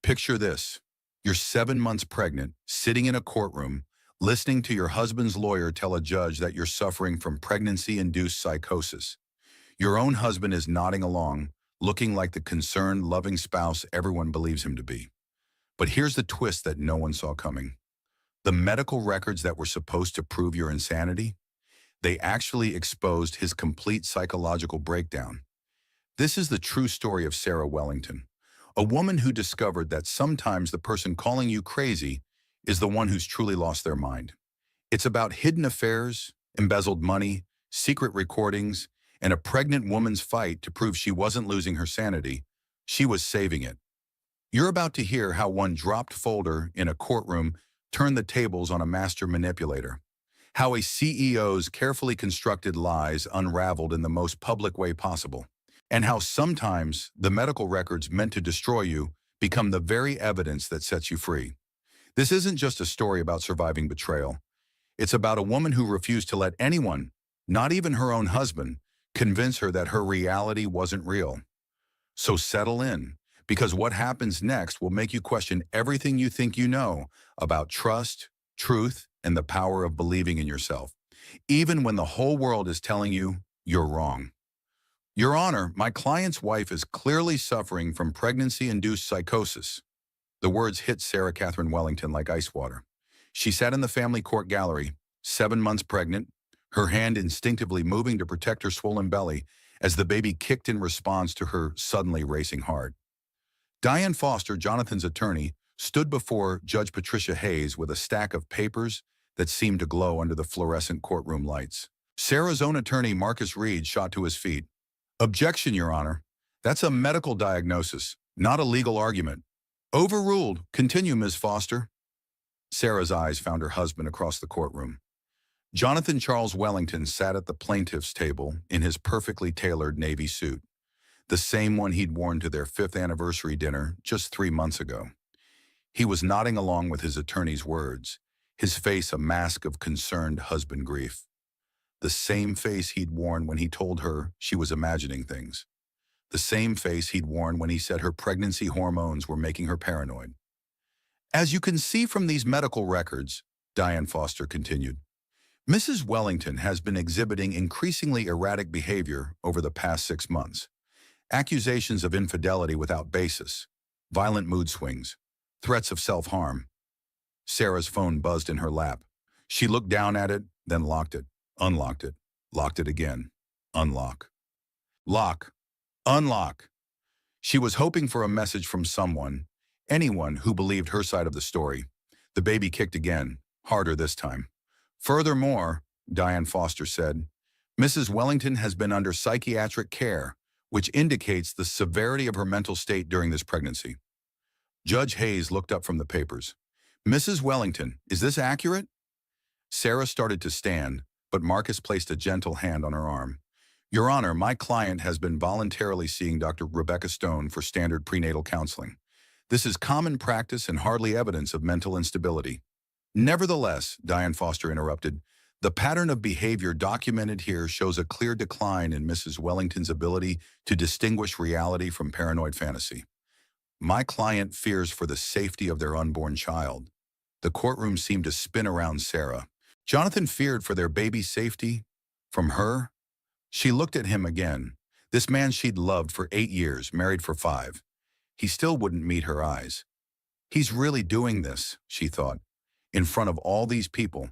Picture this. You're 7 months pregnant, sitting in a courtroom, listening to your husband's lawyer tell a judge that you're suffering from pregnancy-induced psychosis. Your own husband is nodding along, looking like the concerned, loving spouse everyone believes him to be. But here's the twist that no one saw coming. The medical records that were supposed to prove your insanity, they actually exposed his complete psychological breakdown. This is the true story of Sarah Wellington, a woman who discovered that sometimes the person calling you crazy is the one who's truly lost their mind. It's about hidden affairs, embezzled money, secret recordings, and a pregnant woman's fight to prove she wasn't losing her sanity. She was saving it. You're about to hear how one dropped folder in a courtroom turned the tables on a master manipulator, how a CEO's carefully constructed lies unraveled in the most public way possible, and how sometimes the medical records meant to destroy you become the very evidence that sets you free. This isn't just a story about surviving betrayal. It's about a woman who refused to let anyone, not even her own husband, convince her that her reality wasn't real. So settle in, because what happens next will make you question everything you think you know about trust, truth, and the power of believing in yourself, even when the whole world is telling you you're wrong. Your Honor, my client's wife is clearly suffering from pregnancy-induced psychosis. The words hit Sarah Catherine Wellington like ice water. She sat in the family court gallery, 7 months pregnant, her hand instinctively moving to protect her swollen belly as the baby kicked in response to her suddenly racing heart. Diane Foster, Jonathan's attorney, stood before Judge Patricia Hayes with a stack of papers that seemed to glow under the fluorescent courtroom lights. Sarah's own attorney, Marcus Reed, shot to his feet. "Objection, Your Honor. That's a medical diagnosis, not a legal argument." "Overruled. Continue, Ms. Foster." Sarah's eyes found her husband across the courtroom. Jonathan Charles Wellington sat at the plaintiff's table in his perfectly tailored navy suit, the same one he'd worn to their 5th anniversary dinner just 3 months ago. He was nodding along with his attorney's words, his face a mask of concerned husband grief. The same face he'd worn when he told her she was imagining things. The same face he'd worn when he said her pregnancy hormones were making her paranoid. "As you can see from these medical records," Diane Foster continued, "Mrs. Wellington has been exhibiting increasingly erratic behavior over the past 6 months. Accusations of infidelity without basis, violent mood swings, threats of self-harm." Sarah's phone buzzed in her lap. She looked down at it, then locked it, unlocked it, locked it again. Unlock. Lock. Unlock. She was hoping for a message from someone, anyone who believed her side of the story. The baby kicked again, harder this time. "Furthermore," Diane Foster said, "Mrs. Wellington has been under psychiatric care, which indicates the severity of her mental state during this pregnancy." Judge Hayes looked up from the papers. "Mrs. Wellington, is this accurate?" Sarah started to stand, but Marcus placed a gentle hand on her arm. "Your Honor, my client has been voluntarily seeing Dr. Rebecca Stone for standard prenatal counseling. This is common practice and hardly evidence of mental instability." "Nevertheless," Diane Foster interrupted, "the pattern of behavior documented here shows a clear decline in Mrs. Wellington's ability to distinguish reality from paranoid fantasy. My client fears for the safety of their unborn child." The courtroom seemed to spin around Sarah. Jonathan feared for their baby's safety? From her? She looked at him again. This man she'd loved for 8 years, married for 5. He still wouldn't meet her eyes. "He's really doing this," she thought, "in front of all these people,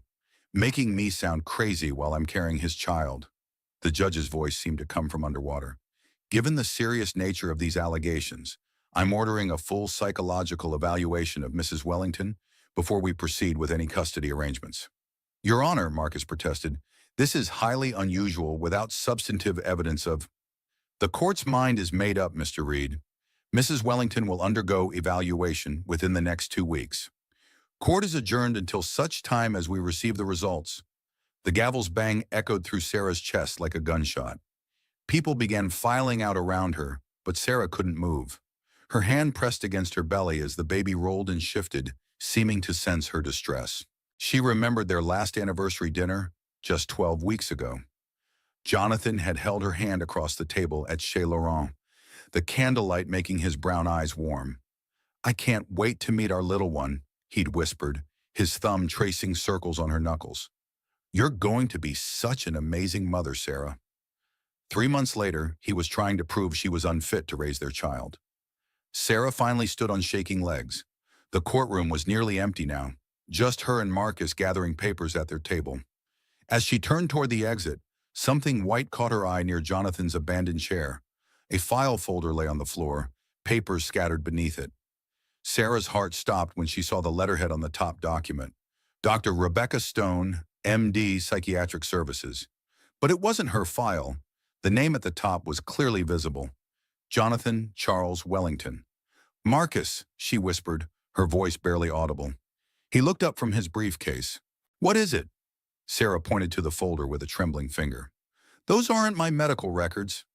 making me sound crazy while I'm carrying his child." The judge's voice seemed to come from underwater. "Given the serious nature of these allegations, I'm ordering a full psychological evaluation of Mrs. Wellington before we proceed with any custody arrangements." "Your Honor," Marcus protested, "this is highly unusual without substantive evidence of—" "The court's mind is made up, Mr. Reed. Mrs. Wellington will undergo evaluation within the next 2 weeks. Court is adjourned until such time as we receive the results." The gavel's bang echoed through Sarah's chest like a gunshot. People began filing out around her, but Sarah couldn't move. Her hand pressed against her belly as the baby rolled and shifted, seeming to sense her distress. She remembered their last anniversary dinner just 12 weeks ago. Jonathan had held her hand across the table at Chez Laurent, the candlelight making his brown eyes warm. I can't wait to meet our little one, he'd whispered, his thumb tracing circles on her knuckles. You're going to be such an amazing mother, Sarah. 3 months later, he was trying to prove she was unfit to raise their child. Sarah finally stood on shaking legs. The courtroom was nearly empty now, just her and Marcus gathering papers at their table. As she turned toward the exit, something white caught her eye near Jonathan's abandoned chair. A file folder lay on the floor, papers scattered beneath it. Sarah's heart stopped when she saw the letterhead on the top document. Dr. Rebecca Stone, MD, Psychiatric Services. But it wasn't her file. The name at the top was clearly visible. Jonathan Charles Wellington. Marcus, she whispered, her voice barely audible. He looked up from his briefcase. What is it? Sarah pointed to the folder with a trembling finger. Those aren't my medical records.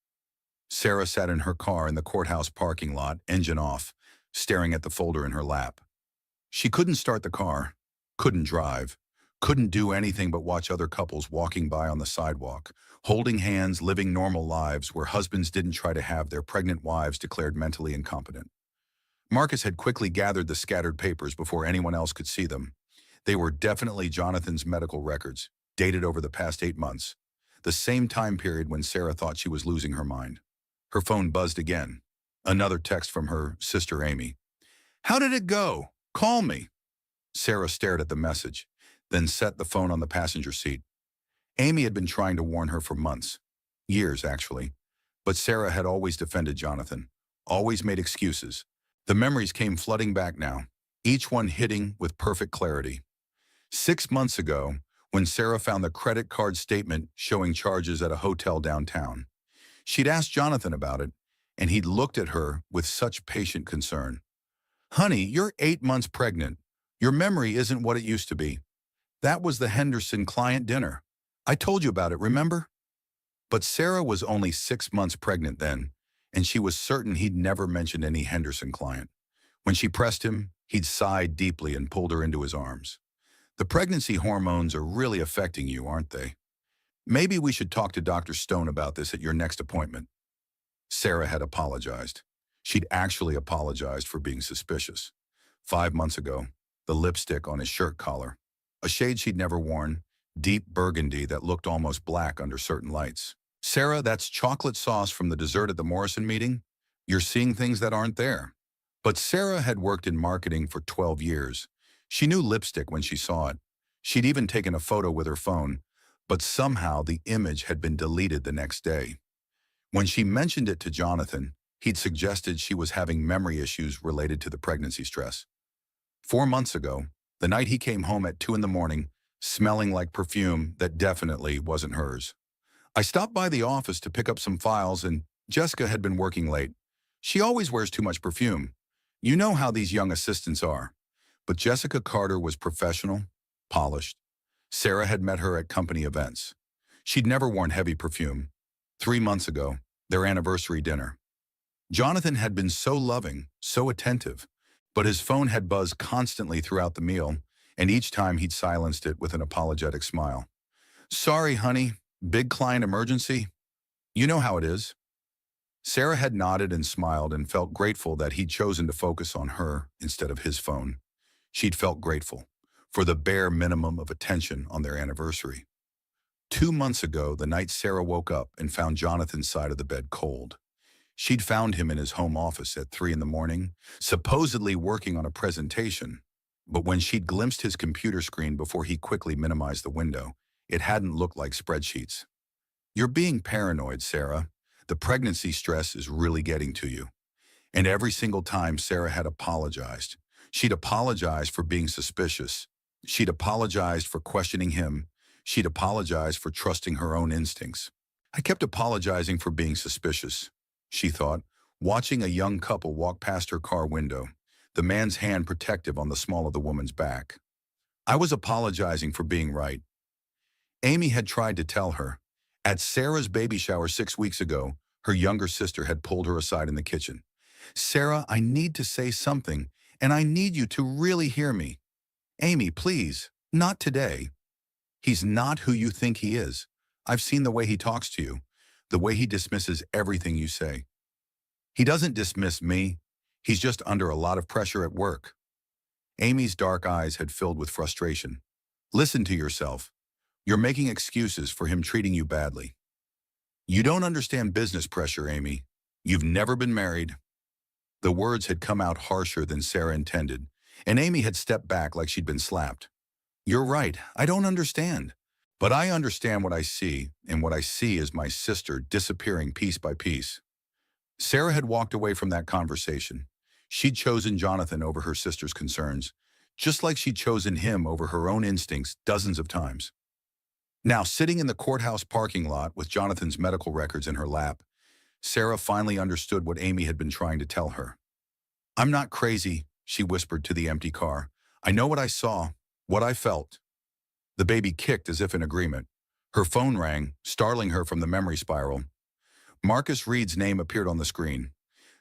Sarah sat in her car in the courthouse parking lot, engine off, staring at the folder in her lap. She couldn't start the car, couldn't drive, couldn't do anything but watch other couples walking by on the sidewalk, holding hands, living normal lives where husbands didn't try to have their pregnant wives declared mentally incompetent. Marcus had quickly gathered the scattered papers before anyone else could see them. They were definitely Jonathan's medical records, dated over the past 8 months, the same time period when Sarah thought she was losing her mind. Her phone buzzed again. Another text from her sister Amy. How did it go? Call me. Sarah stared at the message, then set the phone on the passenger seat. Amy had been trying to warn her for months, years actually, but Sarah had always defended Jonathan, always made excuses. The memories came flooding back now, each one hitting with perfect clarity. 6 months ago, when Sarah found the credit card statement showing charges at a hotel downtown, she'd asked Jonathan about it, and he'd looked at her with such patient concern. Honey, you're 8 months pregnant. Your memory isn't what it used to be. That was the Henderson client dinner. I told you about it, remember? But Sarah was only 6 months pregnant then, and she was certain he'd never mentioned any Henderson client. When she pressed him, he'd sighed deeply and pulled her into his arms. The pregnancy hormones are really affecting you, aren't they? Maybe we should talk to Dr. Stone about this at your next appointment. Sarah had apologized. She'd actually apologized for being suspicious. 5 months ago, the lipstick on his shirt collar, a shade she'd never worn, deep burgundy that looked almost black under certain lights. Sarah, that's chocolate sauce from the dessert at the Morrison meeting. You're seeing things that aren't there. But Sarah had worked in marketing for 12 years. She knew lipstick when she saw it. She'd even taken a photo with her phone, but somehow the image had been deleted the next day. When she mentioned it to Jonathan, he'd suggested she was having memory issues related to the pregnancy stress. 4 months ago, the night he came home at 2 in the morning, smelling like perfume that definitely wasn't hers. I stopped by the office to pick up some files and Jessica had been working late. She always wears too much perfume. You know how these young assistants are. But Jessica Carter was professional, polished. Sarah had met her at company events. She'd never worn heavy perfume. 3 months ago, their anniversary dinner. Jonathan had been so loving, so attentive, but his phone had buzzed constantly throughout the meal, and each time he'd silenced it with an apologetic smile. Sorry, honey, big client emergency. You know how it is. Sarah had nodded and smiled and felt grateful that he'd chosen to focus on her instead of his phone. She'd felt grateful for the bare minimum of attention on their anniversary. 2 months ago, the night Sarah woke up and found Jonathan's side of the bed cold. She'd found him in his home office at 3 in the morning, supposedly working on a presentation. But when she'd glimpsed his computer screen before he quickly minimized the window, it hadn't looked like spreadsheets. You're being paranoid, Sarah. The pregnancy stress is really getting to you. And every single time Sarah had apologized. She'd apologized for being suspicious. She'd apologized for questioning him. She'd apologized for trusting her own instincts. I kept apologizing for being suspicious, she thought, watching a young couple walk past her car window, the man's hand protective on the small of the woman's back. I was apologizing for being right. Amy had tried to tell her. At Sarah's baby shower 6 weeks ago, her younger sister had pulled her aside in the kitchen. Sarah, I need to say something, and I need you to really hear me. Amy, please, not today. He's not who you think he is. I've seen the way he talks to you, the way he dismisses everything you say. He doesn't dismiss me. He's just under a lot of pressure at work. Amy's dark eyes had filled with frustration. Listen to yourself. You're making excuses for him treating you badly. You don't understand business pressure, Amy. You've never been married. The words had come out harsher than Sarah intended, and Amy had stepped back like she'd been slapped. You're right, I don't understand. But I understand what I see, and what I see is my sister disappearing piece by piece. Sarah had walked away from that conversation. She'd chosen Jonathan over her sister's concerns, just like she'd chosen him over her own instincts dozens of times. Now, sitting in the courthouse parking lot with Jonathan's medical records in her lap, Sarah finally understood what Amy had been trying to tell her. I'm not crazy, she whispered to the empty car. I know what I saw, what I felt. The baby kicked as if in agreement. Her phone rang, startling her from the memory spiral. Marcus Reed's name appeared on the screen.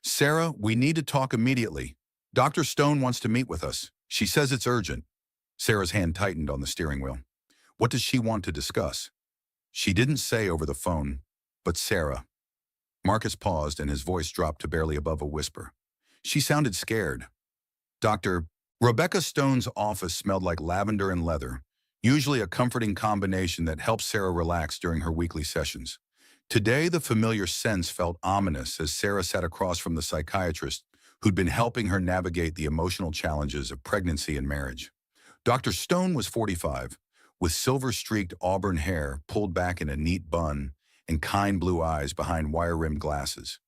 Sarah, we need to talk immediately. Dr. Stone wants to meet with us. She says it's urgent. Sarah's hand tightened on the steering wheel. What does she want to discuss? She didn't say over the phone, but Sarah. Marcus paused and his voice dropped to barely above a whisper. She sounded scared. Dr. Rebecca Stone's office smelled like lavender and leather, usually a comforting combination that helped Sarah relax during her weekly sessions. Today, the familiar sense felt ominous as Sarah sat across from the psychiatrist who'd been helping her navigate the emotional challenges of pregnancy and marriage. Dr. Stone was 45, with silver-streaked auburn hair pulled back in a neat bun and kind blue eyes behind wire-rimmed glasses.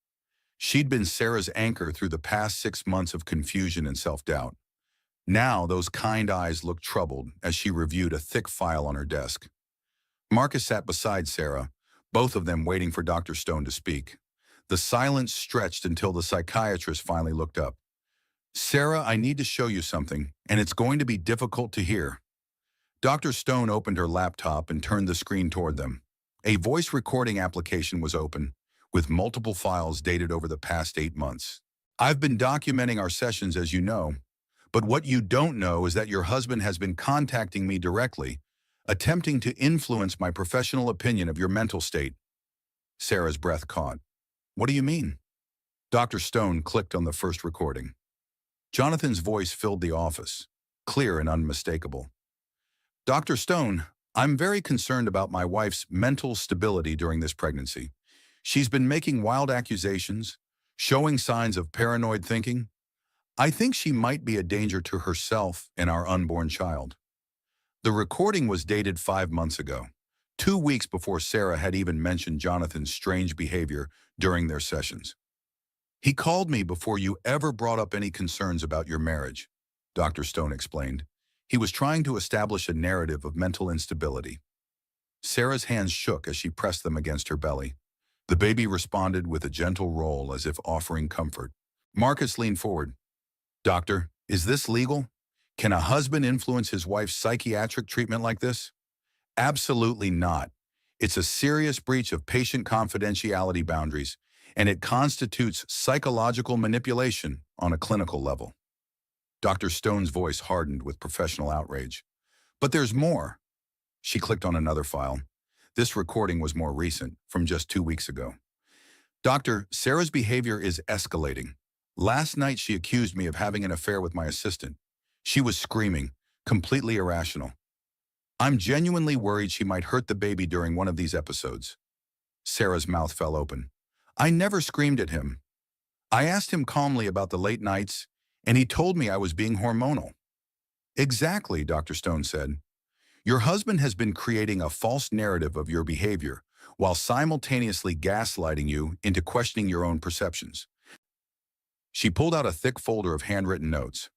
She'd been Sarah's anchor through the past 6 months of confusion and self-doubt. Now, those kind eyes looked troubled as she reviewed a thick file on her desk. Marcus sat beside Sarah, both of them waiting for Dr. Stone to speak. The silence stretched until the psychiatrist finally looked up. Sarah, I need to show you something, and it's going to be difficult to hear. Dr. Stone opened her laptop and turned the screen toward them. A voice recording application was open, with multiple files dated over the past 8 months. I've been documenting our sessions, as you know, but what you don't know is that your husband has been contacting me directly, attempting to influence my professional opinion of your mental state. Sarah's breath caught. What do you mean? Dr. Stone clicked on the first recording. Jonathan's voice filled the office, clear and unmistakable. Dr. Stone, I'm very concerned about my wife's mental stability during this pregnancy. She's been making wild accusations, showing signs of paranoid thinking. I think she might be a danger to herself and our unborn child. The recording was dated 5 months ago, 2 weeks before Sarah had even mentioned Jonathan's strange behavior during their sessions. He called me before you ever brought up any concerns about your marriage, Dr. Stone explained. He was trying to establish a narrative of mental instability. Sarah's hands shook as she pressed them against her belly. The baby responded with a gentle roll as if offering comfort. Marcus leaned forward. Doctor, is this legal? Can a husband influence his wife's psychiatric treatment like this? Absolutely not. It's a serious breach of patient confidentiality boundaries, and it constitutes psychological manipulation on a clinical level. Dr. Stone's voice hardened with professional outrage. But there's more. She clicked on another file. This recording was more recent, from just 2 weeks ago. Doctor, Sarah's behavior is escalating. Last night she accused me of having an affair with my assistant. She was screaming, completely irrational. I'm genuinely worried she might hurt the baby during one of these episodes. Sarah's mouth fell open. I never screamed at him. I asked him calmly about the late nights, and he told me I was being hormonal. Exactly, Dr. Stone said. Your husband has been creating a false narrative of your behavior while simultaneously gaslighting you into questioning your own perceptions. She pulled out a thick folder of handwritten notes.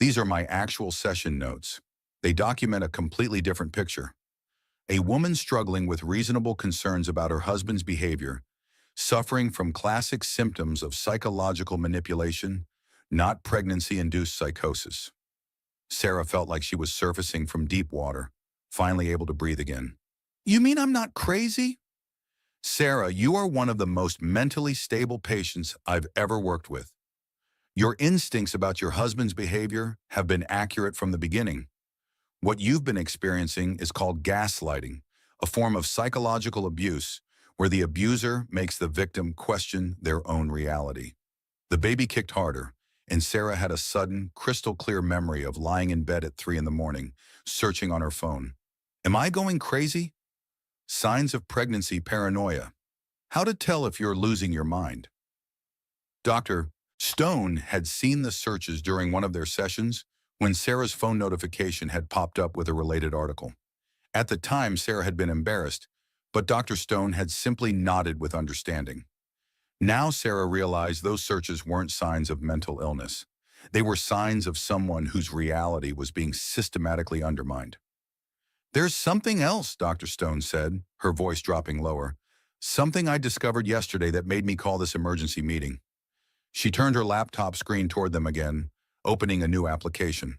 These are my actual session notes. They document a completely different picture. A woman struggling with reasonable concerns about her husband's behavior, suffering from classic symptoms of psychological manipulation, not pregnancy-induced psychosis. Sarah felt like she was surfacing from deep water, finally able to breathe again. You mean I'm not crazy? Sarah, you are one of the most mentally stable patients I've ever worked with. Your instincts about your husband's behavior have been accurate from the beginning. What you've been experiencing is called gaslighting, a form of psychological abuse where the abuser makes the victim question their own reality. The baby kicked harder, and Sarah had a sudden, crystal-clear memory of lying in bed at 3 in the morning, searching on her phone. Am I going crazy? Signs of pregnancy paranoia. How to tell if you're losing your mind. Dr. Stone had seen the searches during one of their sessions when Sarah's phone notification had popped up with a related article. At the time, Sarah had been embarrassed, but Dr. Stone had simply nodded with understanding. Now Sarah realized those searches weren't signs of mental illness. They were signs of someone whose reality was being systematically undermined. There's something else, Dr. Stone said, her voice dropping lower. Something I discovered yesterday that made me call this emergency meeting. She turned her laptop screen toward them again, opening a new application.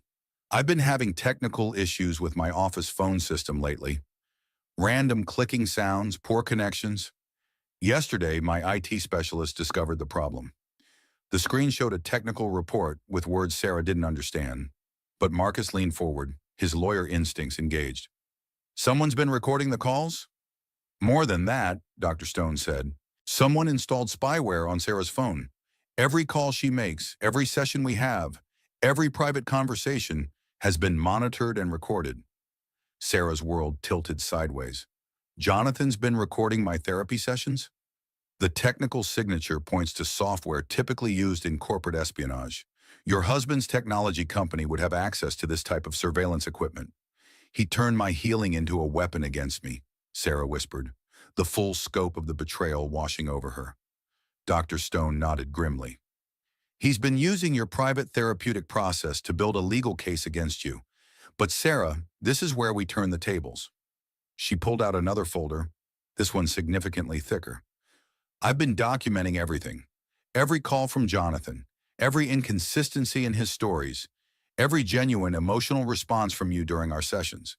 I've been having technical issues with my office phone system lately. Random clicking sounds, poor connections. Yesterday, my IT specialist discovered the problem. The screen showed a technical report with words Sarah didn't understand. But Marcus leaned forward, his lawyer instincts engaged. Someone's been recording the calls? More than that, Dr. Stone said. Someone installed spyware on Sarah's phone. Every call she makes, every session we have, every private conversation has been monitored and recorded. Sarah's world tilted sideways. Jonathan's been recording my therapy sessions? The technical signature points to software typically used in corporate espionage. Your husband's technology company would have access to this type of surveillance equipment. He turned my healing into a weapon against me, Sarah whispered, the full scope of the betrayal washing over her. Dr. Stone nodded grimly. He's been using your private therapeutic process to build a legal case against you. But Sarah, this is where we turn the tables. She pulled out another folder, this one significantly thicker. I've been documenting everything. Every call from Jonathan, every inconsistency in his stories, every genuine emotional response from you during our sessions.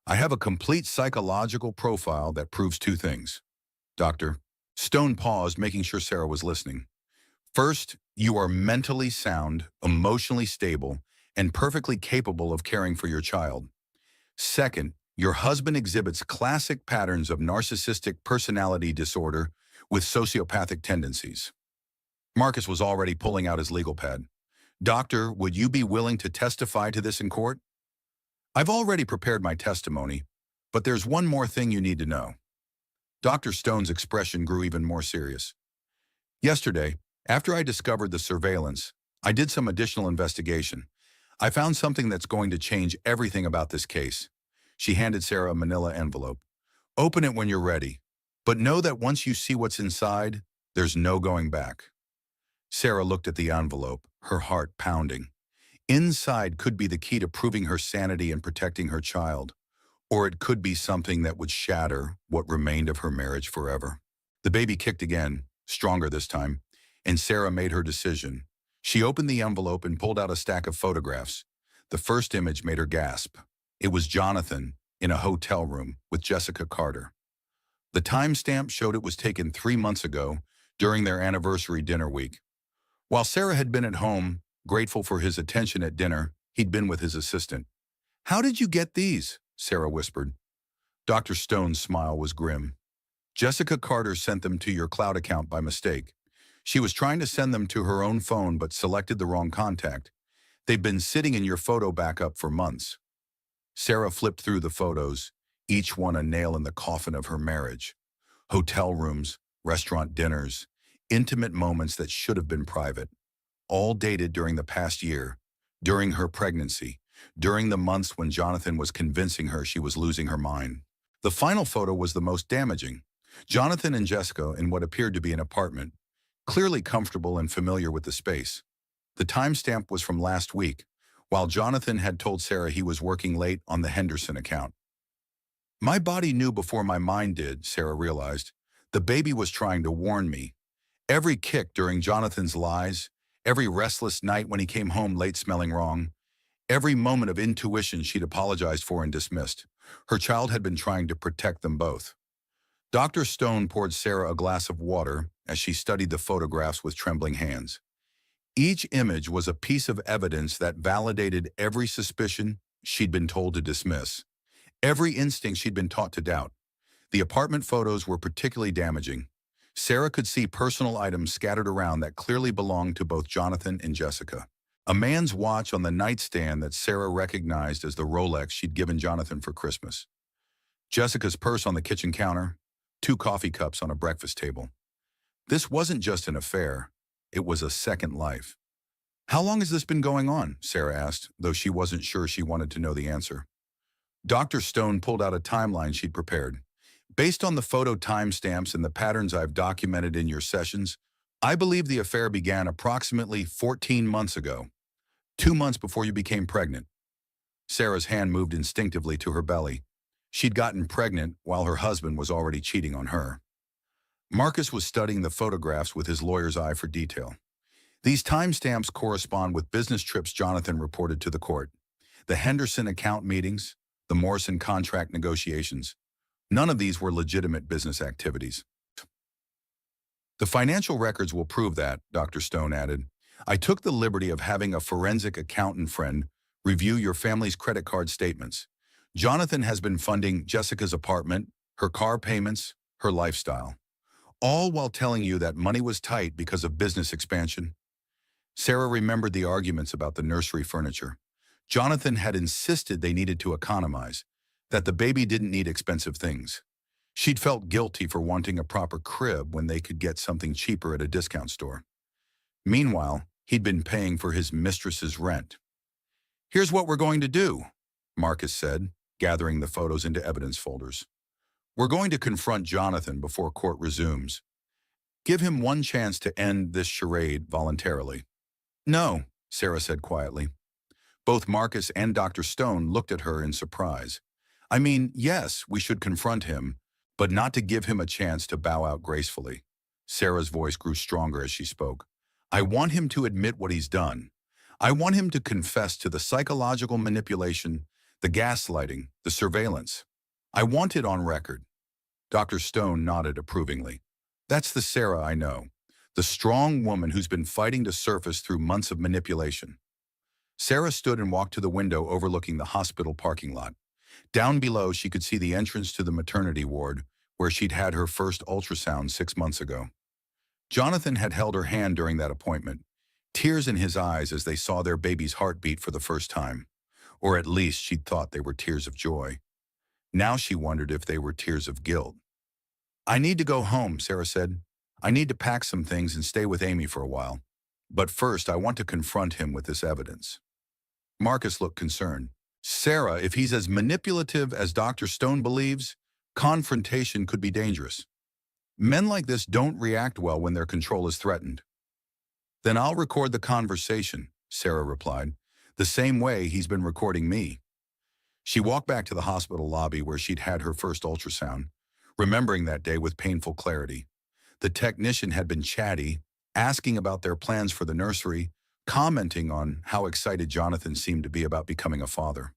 I have a complete psychological profile that proves two things. Dr. Stone paused, making sure Sarah was listening. First, you are mentally sound, emotionally stable, and perfectly capable of caring for your child. Second, your husband exhibits classic patterns of narcissistic personality disorder with sociopathic tendencies. Marcus was already pulling out his legal pad. Doctor, would you be willing to testify to this in court? I've already prepared my testimony, but there's one more thing you need to know. Dr. Stone's expression grew even more serious. Yesterday, after I discovered the surveillance, I did some additional investigation. I found something that's going to change everything about this case. She handed Sarah a manila envelope. Open it when you're ready, but know that once you see what's inside, there's no going back. Sarah looked at the envelope, her heart pounding. Inside could be the key to proving her sanity and protecting her child, or it could be something that would shatter what remained of her marriage forever. The baby kicked again, stronger this time, and Sarah made her decision. She opened the envelope and pulled out a stack of photographs. The first image made her gasp. It was Jonathan in a hotel room with Jessica Carter. The timestamp showed it was taken 3 months ago during their anniversary dinner week. While Sarah had been at home, grateful for his attention at dinner, he'd been with his assistant. How did you get these? Sarah whispered. Dr. Stone's smile was grim. Jessica Carter sent them to your cloud account by mistake. She was trying to send them to her own phone but selected the wrong contact. They've been sitting in your photo backup for months. Sarah flipped through the photos, each one a nail in the coffin of her marriage. Hotel rooms, restaurant dinners, intimate moments that should have been private, all dated during the past year, during her pregnancy, during the months when Jonathan was convincing her she was losing her mind. The final photo was the most damaging. Jonathan and Jessica in what appeared to be an apartment, clearly comfortable and familiar with the space. The timestamp was from last week, while Jonathan had told Sarah he was working late on the Henderson account. My body knew before my mind did, Sarah realized. The baby was trying to warn me. Every kick during Jonathan's lies, every restless night when he came home late smelling wrong, every moment of intuition she'd apologized for and dismissed. Her child had been trying to protect them both. Dr. Stone poured Sarah a glass of water as she studied the photographs with trembling hands. Each image was a piece of evidence that validated every suspicion she'd been told to dismiss, every instinct she'd been taught to doubt. The apartment photos were particularly damaging. Sarah could see personal items scattered around that clearly belonged to both Jonathan and Jessica. A man's watch on the nightstand that Sarah recognized as the Rolex she'd given Jonathan for Christmas. Jessica's purse on the kitchen counter, 2 coffee cups on a breakfast table. This wasn't just an affair, it was a second life. How long has this been going on? Sarah asked, though she wasn't sure she wanted to know the answer. Dr. Stone pulled out a timeline she'd prepared. Based on the photo timestamps and the patterns I've documented in your sessions, I believe the affair began approximately 14 months ago, 2 months before you became pregnant. Sarah's hand moved instinctively to her belly. She'd gotten pregnant while her husband was already cheating on her. Marcus was studying the photographs with his lawyer's eye for detail. These timestamps correspond with business trips Jonathan reported to the court, the Henderson account meetings, the Morrison contract negotiations. None of these were legitimate business activities. The financial records will prove that, Dr. Stone added. I took the liberty of having a forensic accountant friend review your family's credit card statements. Jonathan has been funding Jessica's apartment, her car payments, her lifestyle, all while telling you that money was tight because of business expansion. Sarah remembered the arguments about the nursery furniture. Jonathan had insisted they needed to economize, that the baby didn't need expensive things. She'd felt guilty for wanting a proper crib when they could get something cheaper at a discount store. Meanwhile, he'd been paying for his mistress's rent. Here's what we're going to do, Marcus said, gathering the photos into evidence folders. We're going to confront Jonathan before court resumes. Give him one chance to end this charade voluntarily. No, Sarah said quietly. Both Marcus and Dr. Stone looked at her in surprise. I mean, yes, we should confront him, but not to give him a chance to bow out gracefully. Sarah's voice grew stronger as she spoke. I want him to admit what he's done. I want him to confess to the psychological manipulation, the gaslighting, the surveillance. I want it on record. Dr. Stone nodded approvingly. That's the Sarah I know, the strong woman who's been fighting to surface through months of manipulation. Sarah stood and walked to the window overlooking the hospital parking lot. Down below, she could see the entrance to the maternity ward, where she'd had her first ultrasound 6 months ago. Jonathan had held her hand during that appointment, tears in his eyes as they saw their baby's heartbeat for the first time. Or at least she'd thought they were tears of joy. Now she wondered if they were tears of guilt. I need to go home, Sarah said. I need to pack some things and stay with Amy for a while. But first, I want to confront him with this evidence. Marcus looked concerned. Sarah, if he's as manipulative as Dr. Stone believes, confrontation could be dangerous. Men like this don't react well when their control is threatened. Then I'll record the conversation, Sarah replied, the same way he's been recording me. She walked back to the hospital lobby where she'd had her first ultrasound, remembering that day with painful clarity. The technician had been chatty, asking about their plans for the nursery, commenting on how excited Jonathan seemed to be about becoming a father.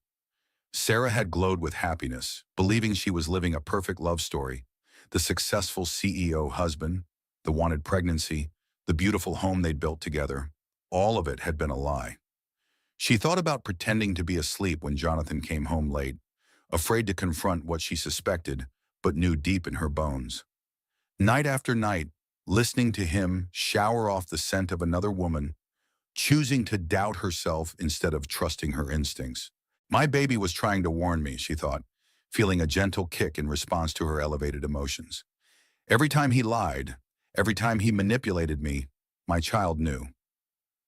Sarah had glowed with happiness, believing she was living a perfect love story. The successful CEO husband, the wanted pregnancy, the beautiful home they'd built together, all of it had been a lie. She thought about pretending to be asleep when Jonathan came home late, afraid to confront what she suspected, but knew deep in her bones. Night after night, listening to him shower off the scent of another woman, choosing to doubt herself instead of trusting her instincts. My baby was trying to warn me, she thought, feeling a gentle kick in response to her elevated emotions. Every time he lied, every time he manipulated me, my child knew.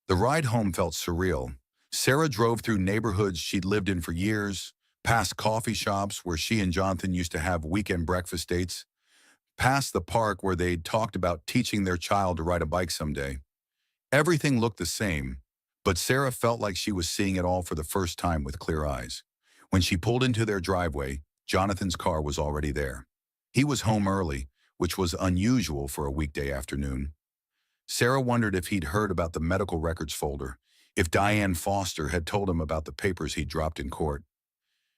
The ride home felt surreal. Sarah drove through neighborhoods she'd lived in for years, past coffee shops where she and Jonathan used to have weekend breakfast dates, past the park where they'd talked about teaching their child to ride a bike someday. Everything looked the same, but Sarah felt like she was seeing it all for the first time with clear eyes. When she pulled into their driveway, Jonathan's car was already there. He was home early, which was unusual for a weekday afternoon. Sarah wondered if he'd heard about the medical records folder, if Diane Foster had told him about the papers he'd dropped in court.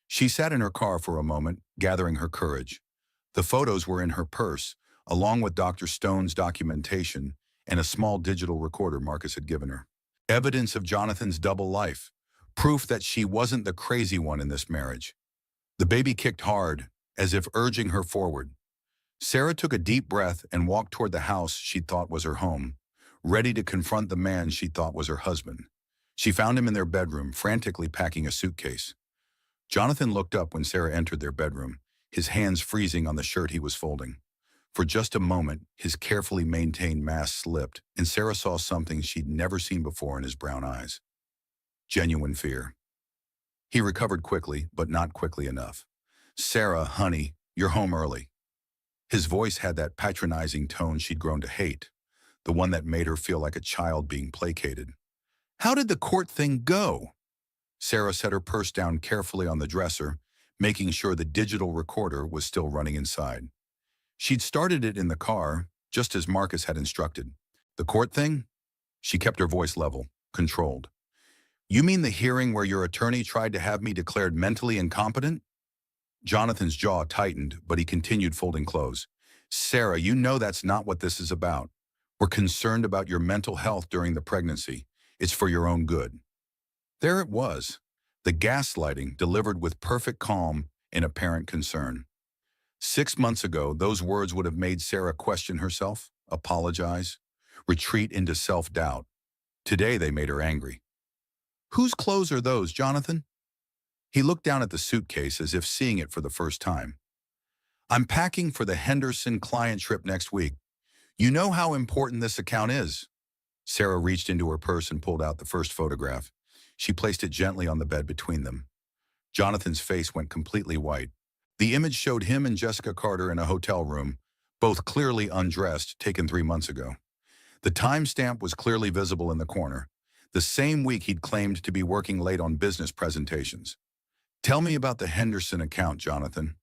She sat in her car for a moment, gathering her courage. The photos were in her purse, along with Dr. Stone's documentation and a small digital recorder Marcus had given her. Evidence of Jonathan's double life, proof that she wasn't the crazy one in this marriage. The baby kicked hard, as if urging her forward. Sarah took a deep breath and walked toward the house she thought was her home, ready to confront the man she thought was her husband. She found him in their bedroom, frantically packing a suitcase. Jonathan looked up when Sarah entered their bedroom, his hands freezing on the shirt he was folding. For just a moment, his carefully maintained mask slipped, and Sarah saw something she'd never seen before in his brown eyes. Genuine fear. He recovered quickly, but not quickly enough. "Sarah, honey, you're home early." His voice had that patronizing tone she'd grown to hate, the one that made her feel like a child being placated. "How did the court thing go?" Sarah set her purse down carefully on the dresser, making sure the digital recorder was still running inside. She'd started it in the car, just as Marcus had instructed. "The court thing?" She kept her voice level, controlled. "You mean the hearing where your attorney tried to have me declared mentally incompetent?" Jonathan's jaw tightened, but he continued folding clothes. "Sarah, you know that's not what this is about. We're concerned about your mental health during the pregnancy. It's for your own good." There it was, the gaslighting delivered with perfect calm and apparent concern. 6 months ago, those words would have made Sarah question herself, apologize, retreat into self-doubt. Today, they made her angry. "Whose clothes are those, Jonathan?" He looked down at the suitcase as if seeing it for the first time. "I'm packing for the Henderson client trip next week. You know how important this account is." Sarah reached into her purse and pulled out the first photograph. She placed it gently on the bed between them. Jonathan's face went completely white. The image showed him and Jessica Carter in a hotel room, both clearly undressed, taken 3 months ago. The timestamp was clearly visible in the corner, the same week he'd claimed to be working late on business presentations. "Tell me about the Henderson account, Jonathan."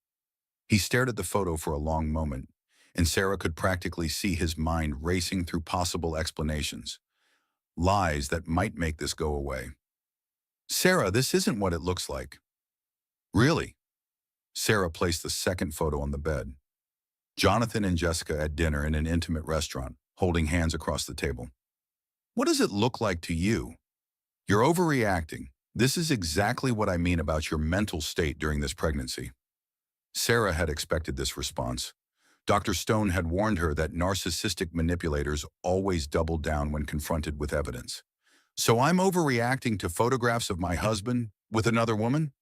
He stared at the photo for a long moment, and Sarah could practically see his mind racing through possible explanations. Lies that might make this go away. "Sarah, this isn't what it looks like." "Really?" Sarah placed the second photo on the bed. Jonathan and Jessica at dinner in an intimate restaurant, holding hands across the table. "What does it look like to you?" "You're overreacting. This is exactly what I mean about your mental state during this pregnancy." Sarah had expected this response. Dr. Stone had warned her that narcissistic manipulators always double down when confronted with evidence. "So I'm overreacting to photographs of my husband with another woman?"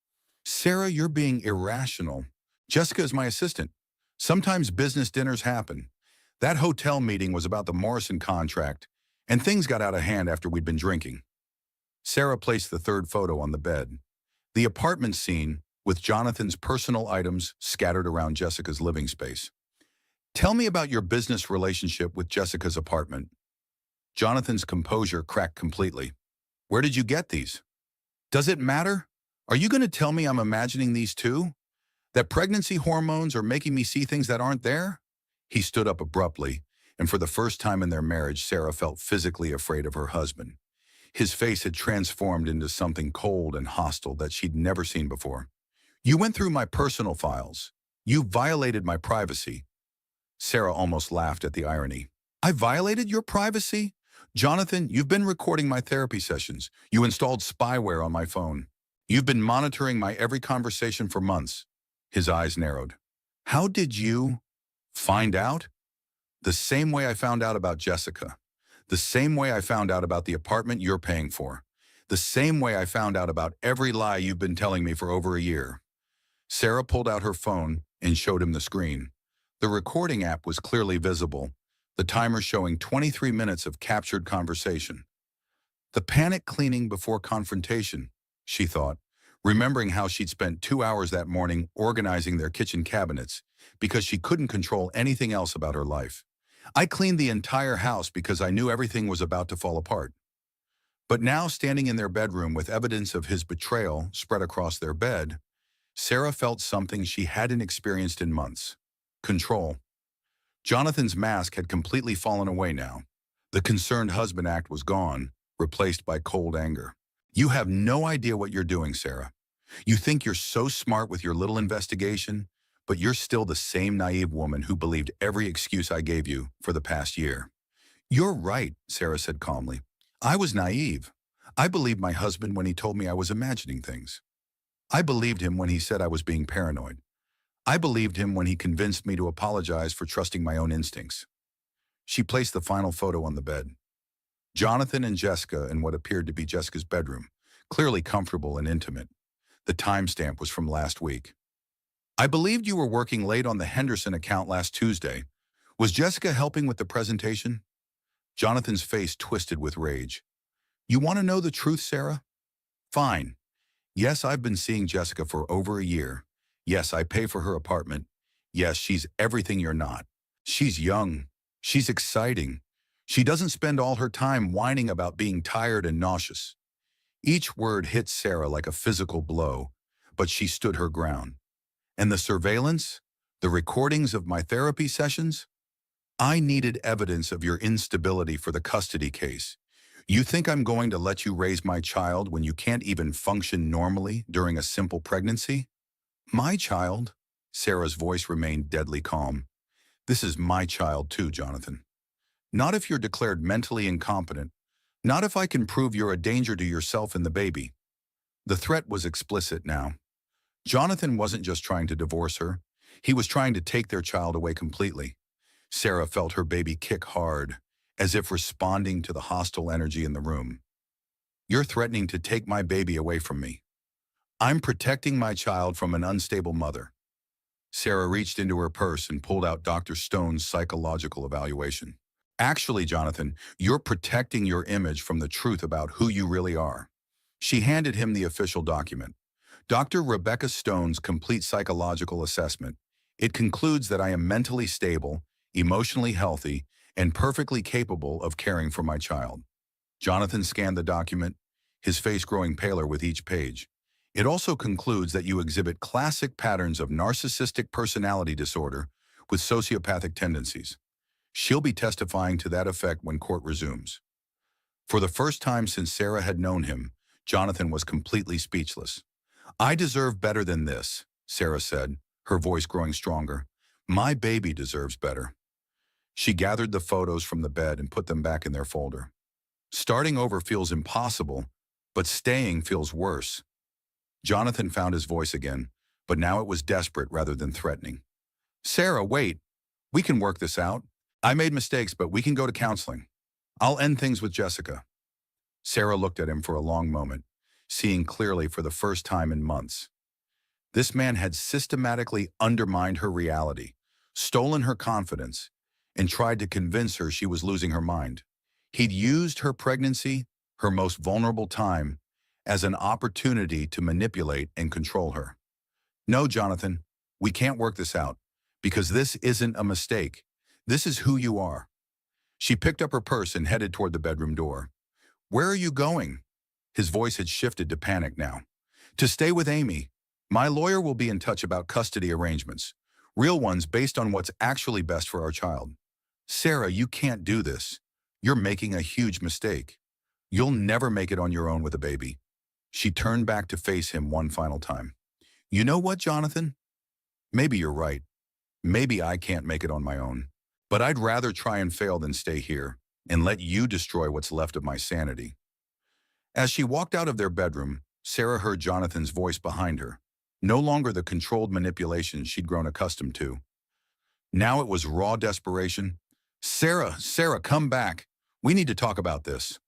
"Sarah, you're being irrational. Jessica is my assistant. Sometimes business dinners happen. That hotel meeting was about the Morrison contract, and things got out of hand after we'd been drinking." Sarah placed the third photo on the bed. The apartment scene, with Jonathan's personal items scattered around Jessica's living space. "Tell me about your business relationship with Jessica's apartment." Jonathan's composure cracked completely. "Where did you get these?" "Does it matter? Are you going to tell me I'm imagining these too? That pregnancy hormones are making me see things that aren't there?" He stood up abruptly, and for the first time in their marriage, Sarah felt physically afraid of her husband. His face had transformed into something cold and hostile that she'd never seen before. "You went through my personal files. You violated my privacy." Sarah almost laughed at the irony. "I violated your privacy? Jonathan, you've been recording my therapy sessions. You installed spyware on my phone. You've been monitoring my every conversation for months." His eyes narrowed. "How did you find out?" "The same way I found out about Jessica. The same way I found out about the apartment you're paying for. The same way I found out about every lie you've been telling me for over a year." Sarah pulled out her phone and showed him the screen. The recording app was clearly visible, the timer showing 23 minutes of captured conversation. The panic cleaning before confrontation, she thought, remembering how she'd spent 2 hours that morning organizing their kitchen cabinets because she couldn't control anything else about her life. "I cleaned the entire house because I knew everything was about to fall apart." But now, standing in their bedroom with evidence of his betrayal spread across their bed, Sarah felt something she hadn't experienced in months. Control. Jonathan's mask had completely fallen away now. The concerned husband act was gone, replaced by cold anger. "You have no idea what you're doing, Sarah. You think you're so smart with your little investigation, but you're still the same naive woman who believed every excuse I gave you for the past year." "You're right," Sarah said calmly. "I was naive. I believed my husband when he told me I was imagining things. I believed him when he said I was being paranoid. I believed him when he convinced me to apologize for trusting my own instincts. She placed the final photo on the bed. Jonathan and Jessica in what appeared to be Jessica's bedroom, clearly comfortable and intimate. The timestamp was from last week. I believed you were working late on the Henderson account last Tuesday. Was Jessica helping with the presentation? Jonathan's face twisted with rage. You want to know the truth, Sarah? Fine. Yes, I've been seeing Jessica for over a year. Yes, I pay for her apartment. Yes, she's everything you're not. She's young. She's exciting. She doesn't spend all her time whining about being tired and nauseous. Each word hit Sarah like a physical blow, but she stood her ground. And the surveillance? The recordings of my therapy sessions? I needed evidence of your instability for the custody case. You think I'm going to let you raise my child when you can't even function normally during a simple pregnancy? My child? Sarah's voice remained deadly calm. This is my child too, Jonathan. Not if you're declared mentally incompetent. Not if I can prove you're a danger to yourself and the baby. The threat was explicit now. Jonathan wasn't just trying to divorce her. He was trying to take their child away completely. Sarah felt her baby kick hard, as if responding to the hostile energy in the room. You're threatening to take my baby away from me. I'm protecting my child from an unstable mother. Sarah reached into her purse and pulled out Dr. Stone's psychological evaluation. Actually, Jonathan, you're protecting your image from the truth about who you really are. She handed him the official document. Dr. Rebecca Stone's complete psychological assessment. It concludes that I am mentally stable, emotionally healthy, and perfectly capable of caring for my child. Jonathan scanned the document, his face growing paler with each page. It also concludes that you exhibit classic patterns of narcissistic personality disorder with sociopathic tendencies. She'll be testifying to that effect when court resumes. For the first time since Sarah had known him, Jonathan was completely speechless. I deserve better than this, Sarah said, her voice growing stronger. My baby deserves better. She gathered the photos from the bed and put them back in their folder. Starting over feels impossible, but staying feels worse. Jonathan found his voice again, but now it was desperate rather than threatening. Sarah, wait. We can work this out. I made mistakes, but we can go to counseling. I'll end things with Jessica. Sarah looked at him for a long moment, seeing clearly for the first time in months. This man had systematically undermined her reality, stolen her confidence, and tried to convince her she was losing her mind. He'd used her pregnancy, her most vulnerable time, as an opportunity to manipulate and control her. No, Jonathan, we can't work this out, because this isn't a mistake. This is who you are. She picked up her purse and headed toward the bedroom door. Where are you going? His voice had shifted to panic now. To stay with Amy. My lawyer will be in touch about custody arrangements. Real ones based on what's actually best for our child. Sarah, you can't do this. You're making a huge mistake. You'll never make it on your own with a baby. She turned back to face him one final time. You know what, Jonathan? Maybe you're right. Maybe I can't make it on my own. But I'd rather try and fail than stay here and let you destroy what's left of my sanity. As she walked out of their bedroom, Sarah heard Jonathan's voice behind her. No longer the controlled manipulation she'd grown accustomed to. Now it was raw desperation. Sarah, come back. We need to talk about this.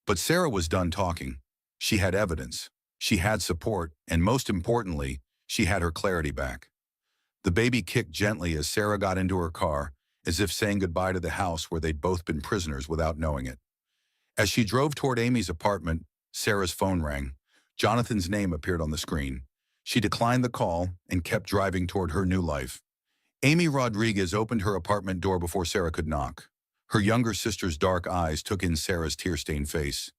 But Sarah was done talking. She had evidence. She had support, and most importantly, she had her clarity back. The baby kicked gently as Sarah got into her car, as if saying goodbye to the house where they'd both been prisoners without knowing it. As she drove toward Amy's apartment, Sarah's phone rang. Jonathan's name appeared on the screen. She declined the call and kept driving toward her new life. Amy Rodriguez opened her apartment door before Sarah could knock. Her younger sister's dark eyes took in Sarah's tear-stained face,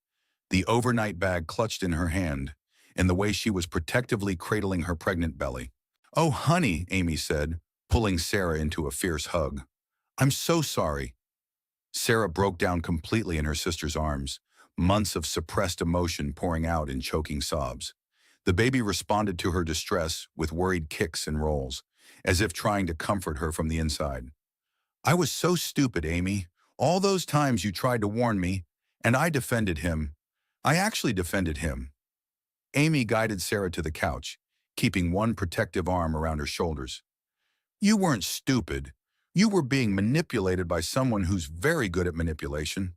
the overnight bag clutched in her hand, and the way she was protectively cradling her pregnant belly. Oh, honey, Amy said, pulling Sarah into a fierce hug. I'm so sorry. Sarah broke down completely in her sister's arms, months of suppressed emotion pouring out in choking sobs. The baby responded to her distress with worried kicks and rolls, as if trying to comfort her from the inside. I was so stupid, Amy. All those times you tried to warn me, and I defended him. I actually defended him. Amy guided Sarah to the couch, keeping one protective arm around her shoulders. You weren't stupid. You were being manipulated by someone who's very good at manipulation.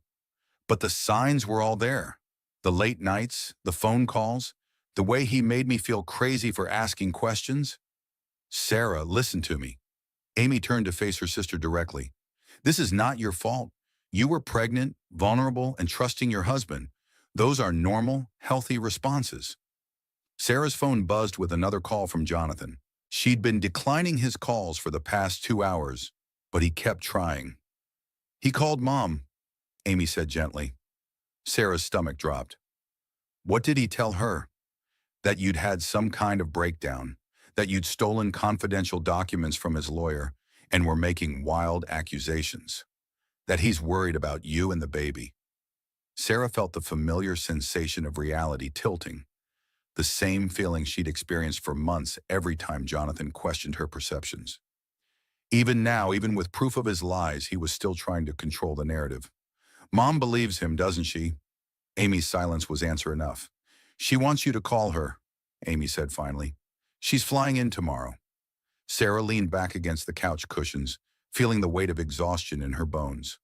But the signs were all there. The late nights, the phone calls, the way he made me feel crazy for asking questions. Sarah, listen to me. Amy turned to face her sister directly. This is not your fault. You were pregnant, vulnerable, and trusting your husband. Those are normal, healthy responses. Sarah's phone buzzed with another call from Jonathan. She'd been declining his calls for the past 2 hours, but he kept trying. He called Mom, Amy said gently. Sarah's stomach dropped. What did he tell her? That you'd had some kind of breakdown, that you'd stolen confidential documents from his lawyer and were making wild accusations, that he's worried about you and the baby. Sarah felt the familiar sensation of reality tilting, the same feeling she'd experienced for months every time Jonathan questioned her perceptions. Even now, even with proof of his lies, he was still trying to control the narrative. Mom believes him, doesn't she? Amy's silence was answer enough. She wants you to call her, Amy said finally. She's flying in tomorrow. Sarah leaned back against the couch cushions, feeling the weight of exhaustion in her bones.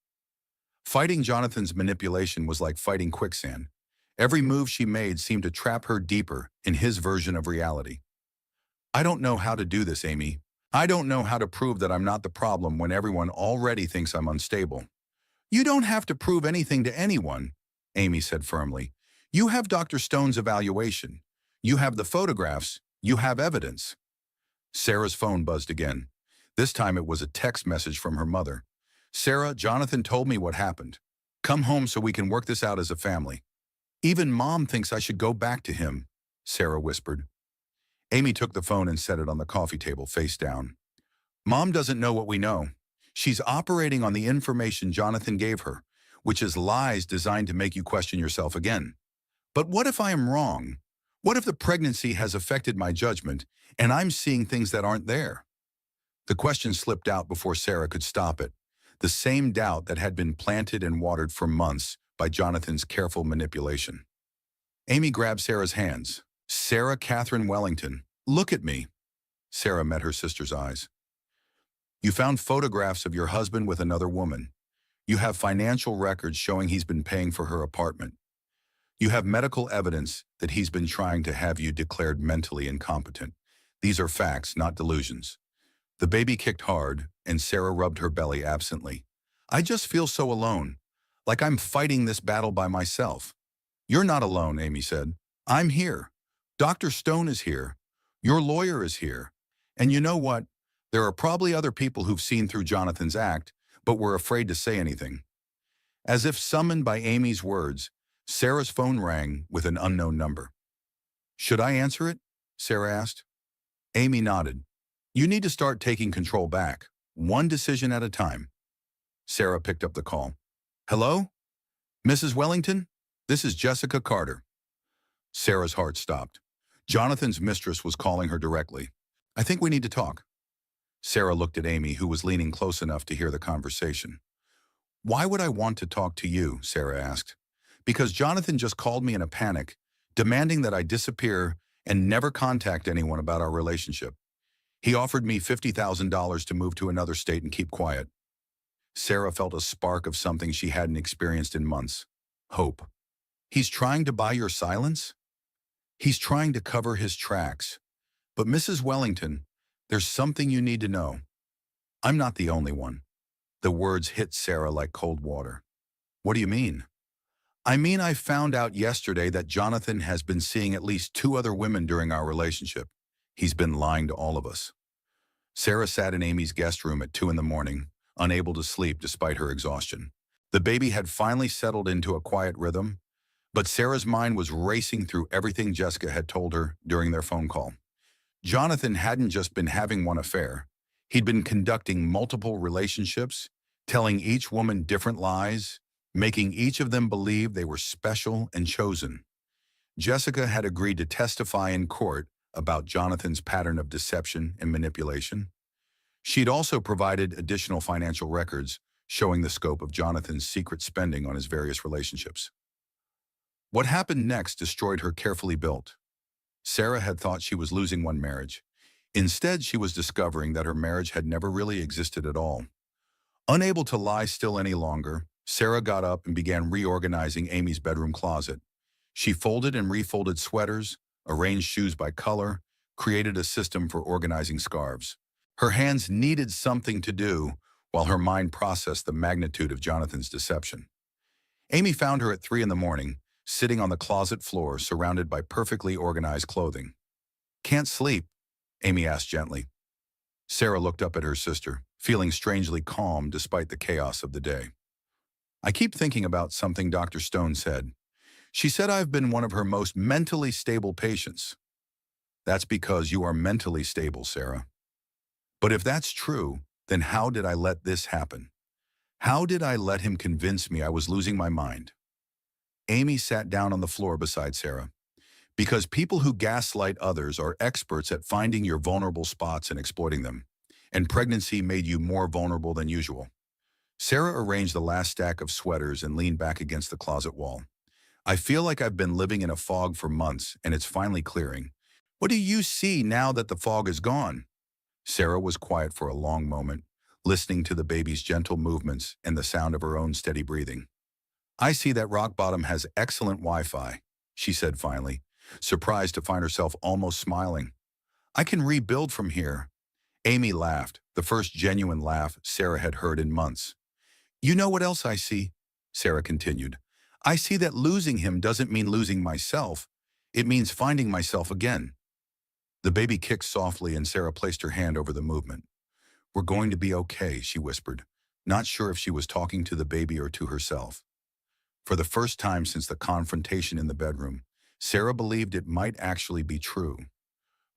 Fighting Jonathan's manipulation was like fighting quicksand. Every move she made seemed to trap her deeper in his version of reality. I don't know how to do this, Amy. I don't know how to prove that I'm not the problem when everyone already thinks I'm unstable. You don't have to prove anything to anyone, Amy said firmly. You have Dr. Stone's evaluation. You have the photographs. You have evidence. Sarah's phone buzzed again. This time it was a text message from her mother. Sarah, Jonathan told me what happened. Come home so we can work this out as a family. Even Mom thinks I should go back to him, Sarah whispered. Amy took the phone and set it on the coffee table face down. Mom doesn't know what we know. She's operating on the information Jonathan gave her, which is lies designed to make you question yourself again. But what if I am wrong? What if the pregnancy has affected my judgment and I'm seeing things that aren't there? The question slipped out before Sarah could stop it. The same doubt that had been planted and watered for months by Jonathan's careful manipulation. Amy grabbed Sarah's hands. Sarah Catherine Wellington, look at me. Sarah met her sister's eyes. You found photographs of your husband with another woman. You have financial records showing he's been paying for her apartment. You have medical evidence that he's been trying to have you declared mentally incompetent. These are facts, not delusions. The baby kicked hard, and Sarah rubbed her belly absently. I just feel so alone, like I'm fighting this battle by myself. You're not alone, Amy said. I'm here. Dr. Stone is here. Your lawyer is here. And you know what? There are probably other people who've seen through Jonathan's act, but were afraid to say anything. As if summoned by Amy's words, Sarah's phone rang with an unknown number. Should I answer it? Sarah asked. Amy nodded. You need to start taking control back, one decision at a time. Sarah picked up the call. Hello? Mrs. Wellington? This is Jessica Carter. Sarah's heart stopped. Jonathan's mistress was calling her directly. I think we need to talk. Sarah looked at Amy, who was leaning close enough to hear the conversation. Why would I want to talk to you? Sarah asked. Because Jonathan just called me in a panic, demanding that I disappear and never contact anyone about our relationship. He offered me $50,000 to move to another state and keep quiet. Sarah felt a spark of something she hadn't experienced in months. Hope. He's trying to buy your silence? He's trying to cover his tracks. But Mrs. Wellington, there's something you need to know. I'm not the only one. The words hit Sarah like cold water. What do you mean? I mean, I found out yesterday that Jonathan has been seeing at least 2 other women during our relationship. He's been lying to all of us. Sarah sat in Amy's guest room at 2 in the morning, unable to sleep despite her exhaustion. The baby had finally settled into a quiet rhythm, but Sarah's mind was racing through everything Jessica had told her during their phone call. Jonathan hadn't just been having one affair. He'd been conducting multiple relationships, telling each woman different lies, making each of them believe they were special and chosen. Jessica had agreed to testify in court about Jonathan's pattern of deception and manipulation. She'd also provided additional financial records showing the scope of Jonathan's secret spending on his various relationships. What happened next destroyed her carefully built. Sarah had thought she was losing one marriage. Instead, she was discovering that her marriage had never really existed at all. Unable to lie still any longer, Sarah got up and began reorganizing Amy's bedroom closet. She folded and refolded sweaters, arranged shoes by color, created a system for organizing scarves. Her hands needed something to do while her mind processed the magnitude of Jonathan's deception. Amy found her at 3 in the morning, sitting on the closet floor surrounded by perfectly organized clothing. "Can't sleep?" Amy asked gently. Sarah looked up at her sister, feeling strangely calm despite the chaos of the day. "I keep thinking about something Dr. Stone said. She said I've been one of her most mentally stable patients." "That's because you are mentally stable, Sarah." "But if that's true, then how did I let this happen? How did I let him convince me I was losing my mind?" Amy sat down on the floor beside Sarah. "Because people who gaslight others are experts at finding your vulnerable spots and exploiting them. And pregnancy made you more vulnerable than usual." Sarah arranged the last stack of sweaters and leaned back against the closet wall. "I feel like I've been living in a fog for months, and it's finally clearing. What do you see now that the fog is gone?" Sarah was quiet for a long moment, listening to the baby's gentle movements and the sound of her own steady breathing. "I see that rock bottom has excellent Wi-Fi," she said finally, surprised to find herself almost smiling. "I can rebuild from here." Amy laughed, the first genuine laugh Sarah had heard in months. "You know what else I see?" Sarah continued. "I see that losing him doesn't mean losing myself. It means finding myself again." The baby kicked softly and Sarah placed her hand over the movement. "We're going to be okay," she whispered, not sure if she was talking to the baby or to herself. For the first time since the confrontation in the bedroom, Sarah believed it might actually be true.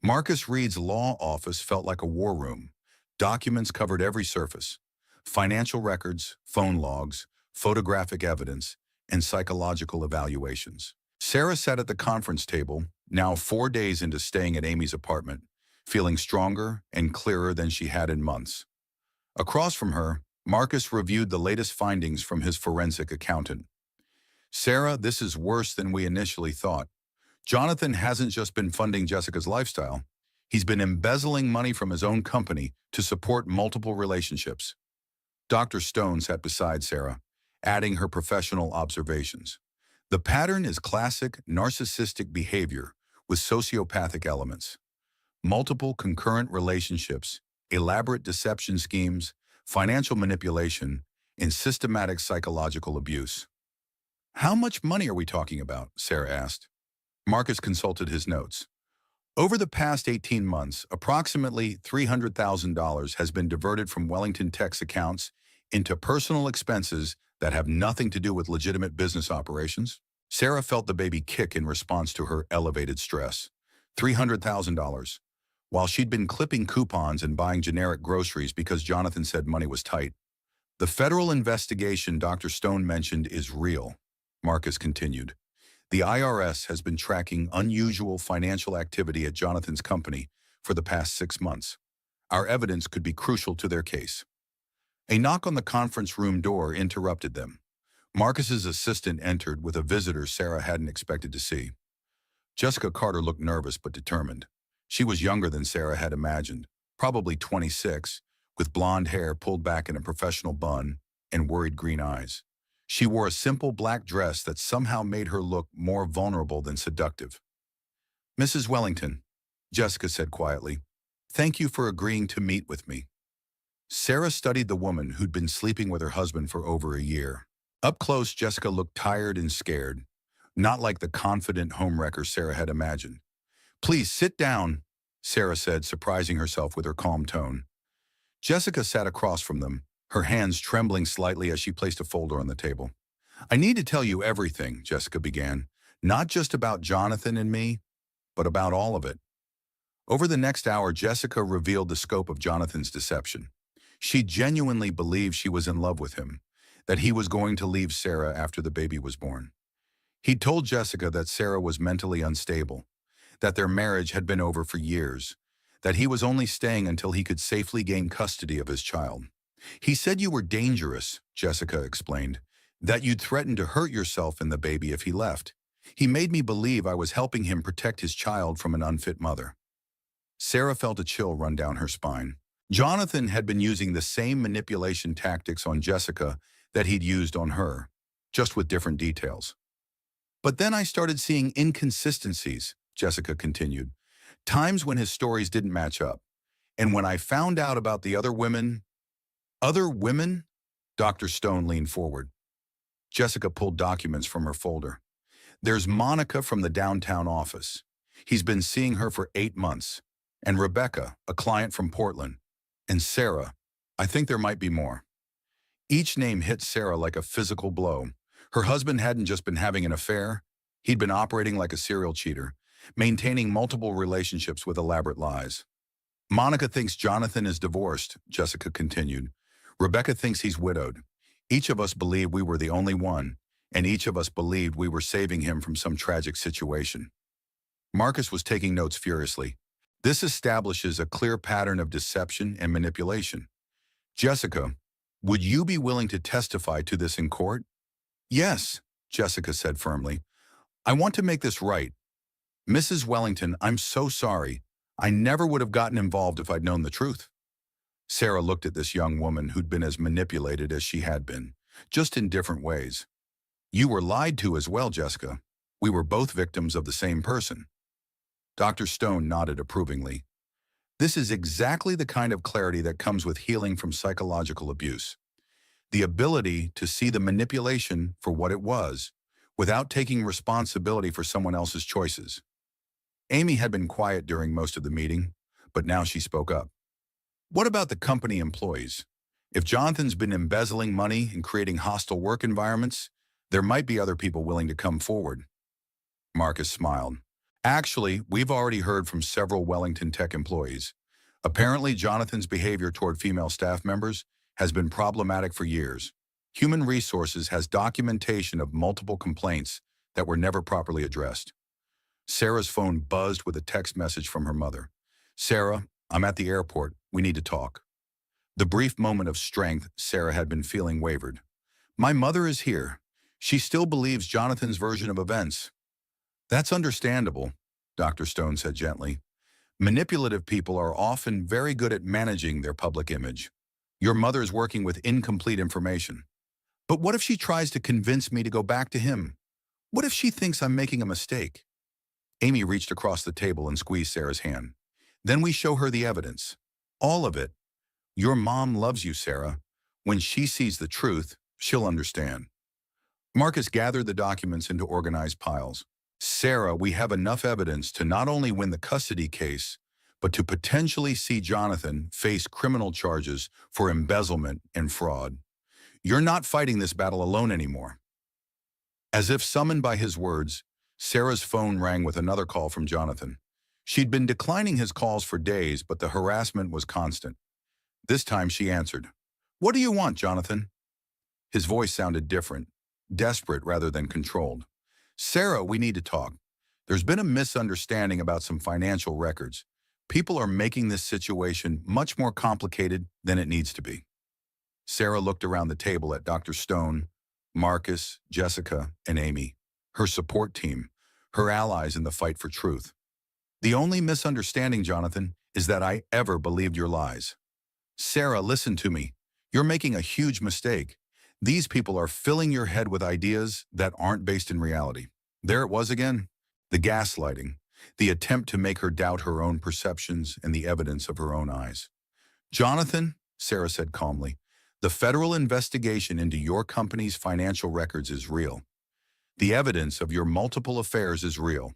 Marcus Reed's law office felt like a war room. Documents covered every surface. Financial records, phone logs, photographic evidence, and psychological evaluations. Sarah sat at the conference table, now 4 days into staying at Amy's apartment, feeling stronger and clearer than she had in months. Across from her, Marcus reviewed the latest findings from his forensic accountant. "Sarah, this is worse than we initially thought. Jonathan hasn't just been funding Jessica's lifestyle. He's been embezzling money from his own company to support multiple relationships." Dr. Stone sat beside Sarah, adding her professional observations. "The pattern is classic narcissistic behavior with sociopathic elements. Multiple concurrent relationships, elaborate deception schemes, financial manipulation, and systematic psychological abuse." "How much money are we talking about?" Sarah asked. Marcus consulted his notes. "Over the past 18 months, approximately $300,000 has been diverted from Wellington Tech's accounts into personal expenses that have nothing to do with legitimate business operations." Sarah felt the baby kick in response to her elevated stress. $300,000. While she'd been clipping coupons and buying generic groceries because Jonathan said money was tight. "The federal investigation Dr. Stone mentioned is real," Marcus continued. "The IRS has been tracking unusual financial activity at Jonathan's company for the past 6 months. Our evidence could be crucial to their case." A knock on the conference room door interrupted them. Marcus's assistant entered with a visitor Sarah hadn't expected to see. Jessica Carter looked nervous but determined. She was younger than Sarah had imagined, probably 26, with blonde hair pulled back in a professional bun and worried green eyes. She wore a simple black dress that somehow made her look more vulnerable than seductive. "Mrs. Wellington," Jessica said quietly, "thank you for agreeing to meet with me." Sarah studied the woman who'd been sleeping with her husband for over a year. Up close, Jessica looked tired and scared, not like the confident homewrecker Sarah had imagined. "Please sit down," Sarah said, surprising herself with her calm tone. Jessica sat across from them, her hands trembling slightly as she placed a folder on the table. "I need to tell you everything," Jessica began, "not just about Jonathan and me, but about all of it." Over the next hour, Jessica revealed the scope of Jonathan's deception. She genuinely believed she was in love with him, that he was going to leave Sarah after the baby was born. He'd told Jessica that Sarah was mentally unstable, that their marriage had been over for years, that he was only staying until he could safely gain custody of his child. "He said you were dangerous," Jessica explained, "that you'd threaten to hurt yourself and the baby if he left. He made me believe I was helping him protect his child from an unfit mother." Sarah felt a chill run down her spine. Jonathan had been using the same manipulation tactics on Jessica that he'd used on her, just with different details. But then I started seeing inconsistencies, Jessica continued. Times when his stories didn't match up. And when I found out about the other women... Other women? Dr. Stone leaned forward. Jessica pulled documents from her folder. There's Monica from the downtown office. He's been seeing her for 8 months. And Rebecca, a client from Portland. And Sarah. I think there might be more. Each name hit Sarah like a physical blow. Her husband hadn't just been having an affair. He'd been operating like a serial cheater, maintaining multiple relationships with elaborate lies. Monica thinks Jonathan is divorced, Jessica continued. Rebecca thinks he's widowed. Each of us believed we were the only one, and each of us believed we were saving him from some tragic situation. Marcus was taking notes furiously. This establishes a clear pattern of deception and manipulation. Jessica, would you be willing to testify to this in court? Yes, Jessica said firmly. I want to make this right. Mrs. Wellington, I'm so sorry. I never would have gotten involved if I'd known the truth. Sarah looked at this young woman who'd been as manipulated as she had been, just in different ways. You were lied to as well, Jessica. We were both victims of the same person. Dr. Stone nodded approvingly. This is exactly the kind of clarity that comes with healing from psychological abuse. The ability to see the manipulation for what it was, without taking responsibility for someone else's choices. Amy had been quiet during most of the meeting, but now she spoke up. What about the company employees? If Jonathan's been embezzling money and creating hostile work environments, there might be other people willing to come forward. Marcus smiled. Actually, we've already heard from several Wellington Tech employees. Apparently, Jonathan's behavior toward female staff members has been problematic for years. Human Resources has documentation of multiple complaints that were never properly addressed. Sarah's phone buzzed with a text message from her mother. Sarah, I'm at the airport. We need to talk. The brief moment of strength Sarah had been feeling wavered. My mother is here. She still believes Jonathan's version of events. That's understandable, Dr. Stone said gently. Manipulative people are often very good at managing their public image. Your mother's working with incomplete information. But what if she tries to convince me to go back to him? What if she thinks I'm making a mistake? Amy reached across the table and squeezed Sarah's hand. Then we show her the evidence. All of it. Your mom loves you, Sarah. When she sees the truth, she'll understand. Marcus gathered the documents into organized piles. Sarah, we have enough evidence to not only win the custody case, but to potentially see Jonathan face criminal charges for embezzlement and fraud. You're not fighting this battle alone anymore. As if summoned by his words, Sarah's phone rang with another call from Jonathan. She'd been declining his calls for days, but the harassment was constant. This time she answered. What do you want, Jonathan? His voice sounded different, desperate rather than controlled. Sarah, we need to talk. There's been a misunderstanding about some financial records. People are making this situation much more complicated than it needs to be. Sarah looked around the table at Dr. Stone, Marcus, Jessica, and Amy, her support team, her allies in the fight for truth. The only misunderstanding, Jonathan, is that I ever believed your lies. Sarah, listen to me. You're making a huge mistake. These people are filling your head with ideas that aren't based in reality. There it was again, the gaslighting, the attempt to make her doubt her own perceptions and the evidence of her own eyes. Jonathan, Sarah said calmly, the federal investigation into your company's financial records is real. The evidence of your multiple affairs is real.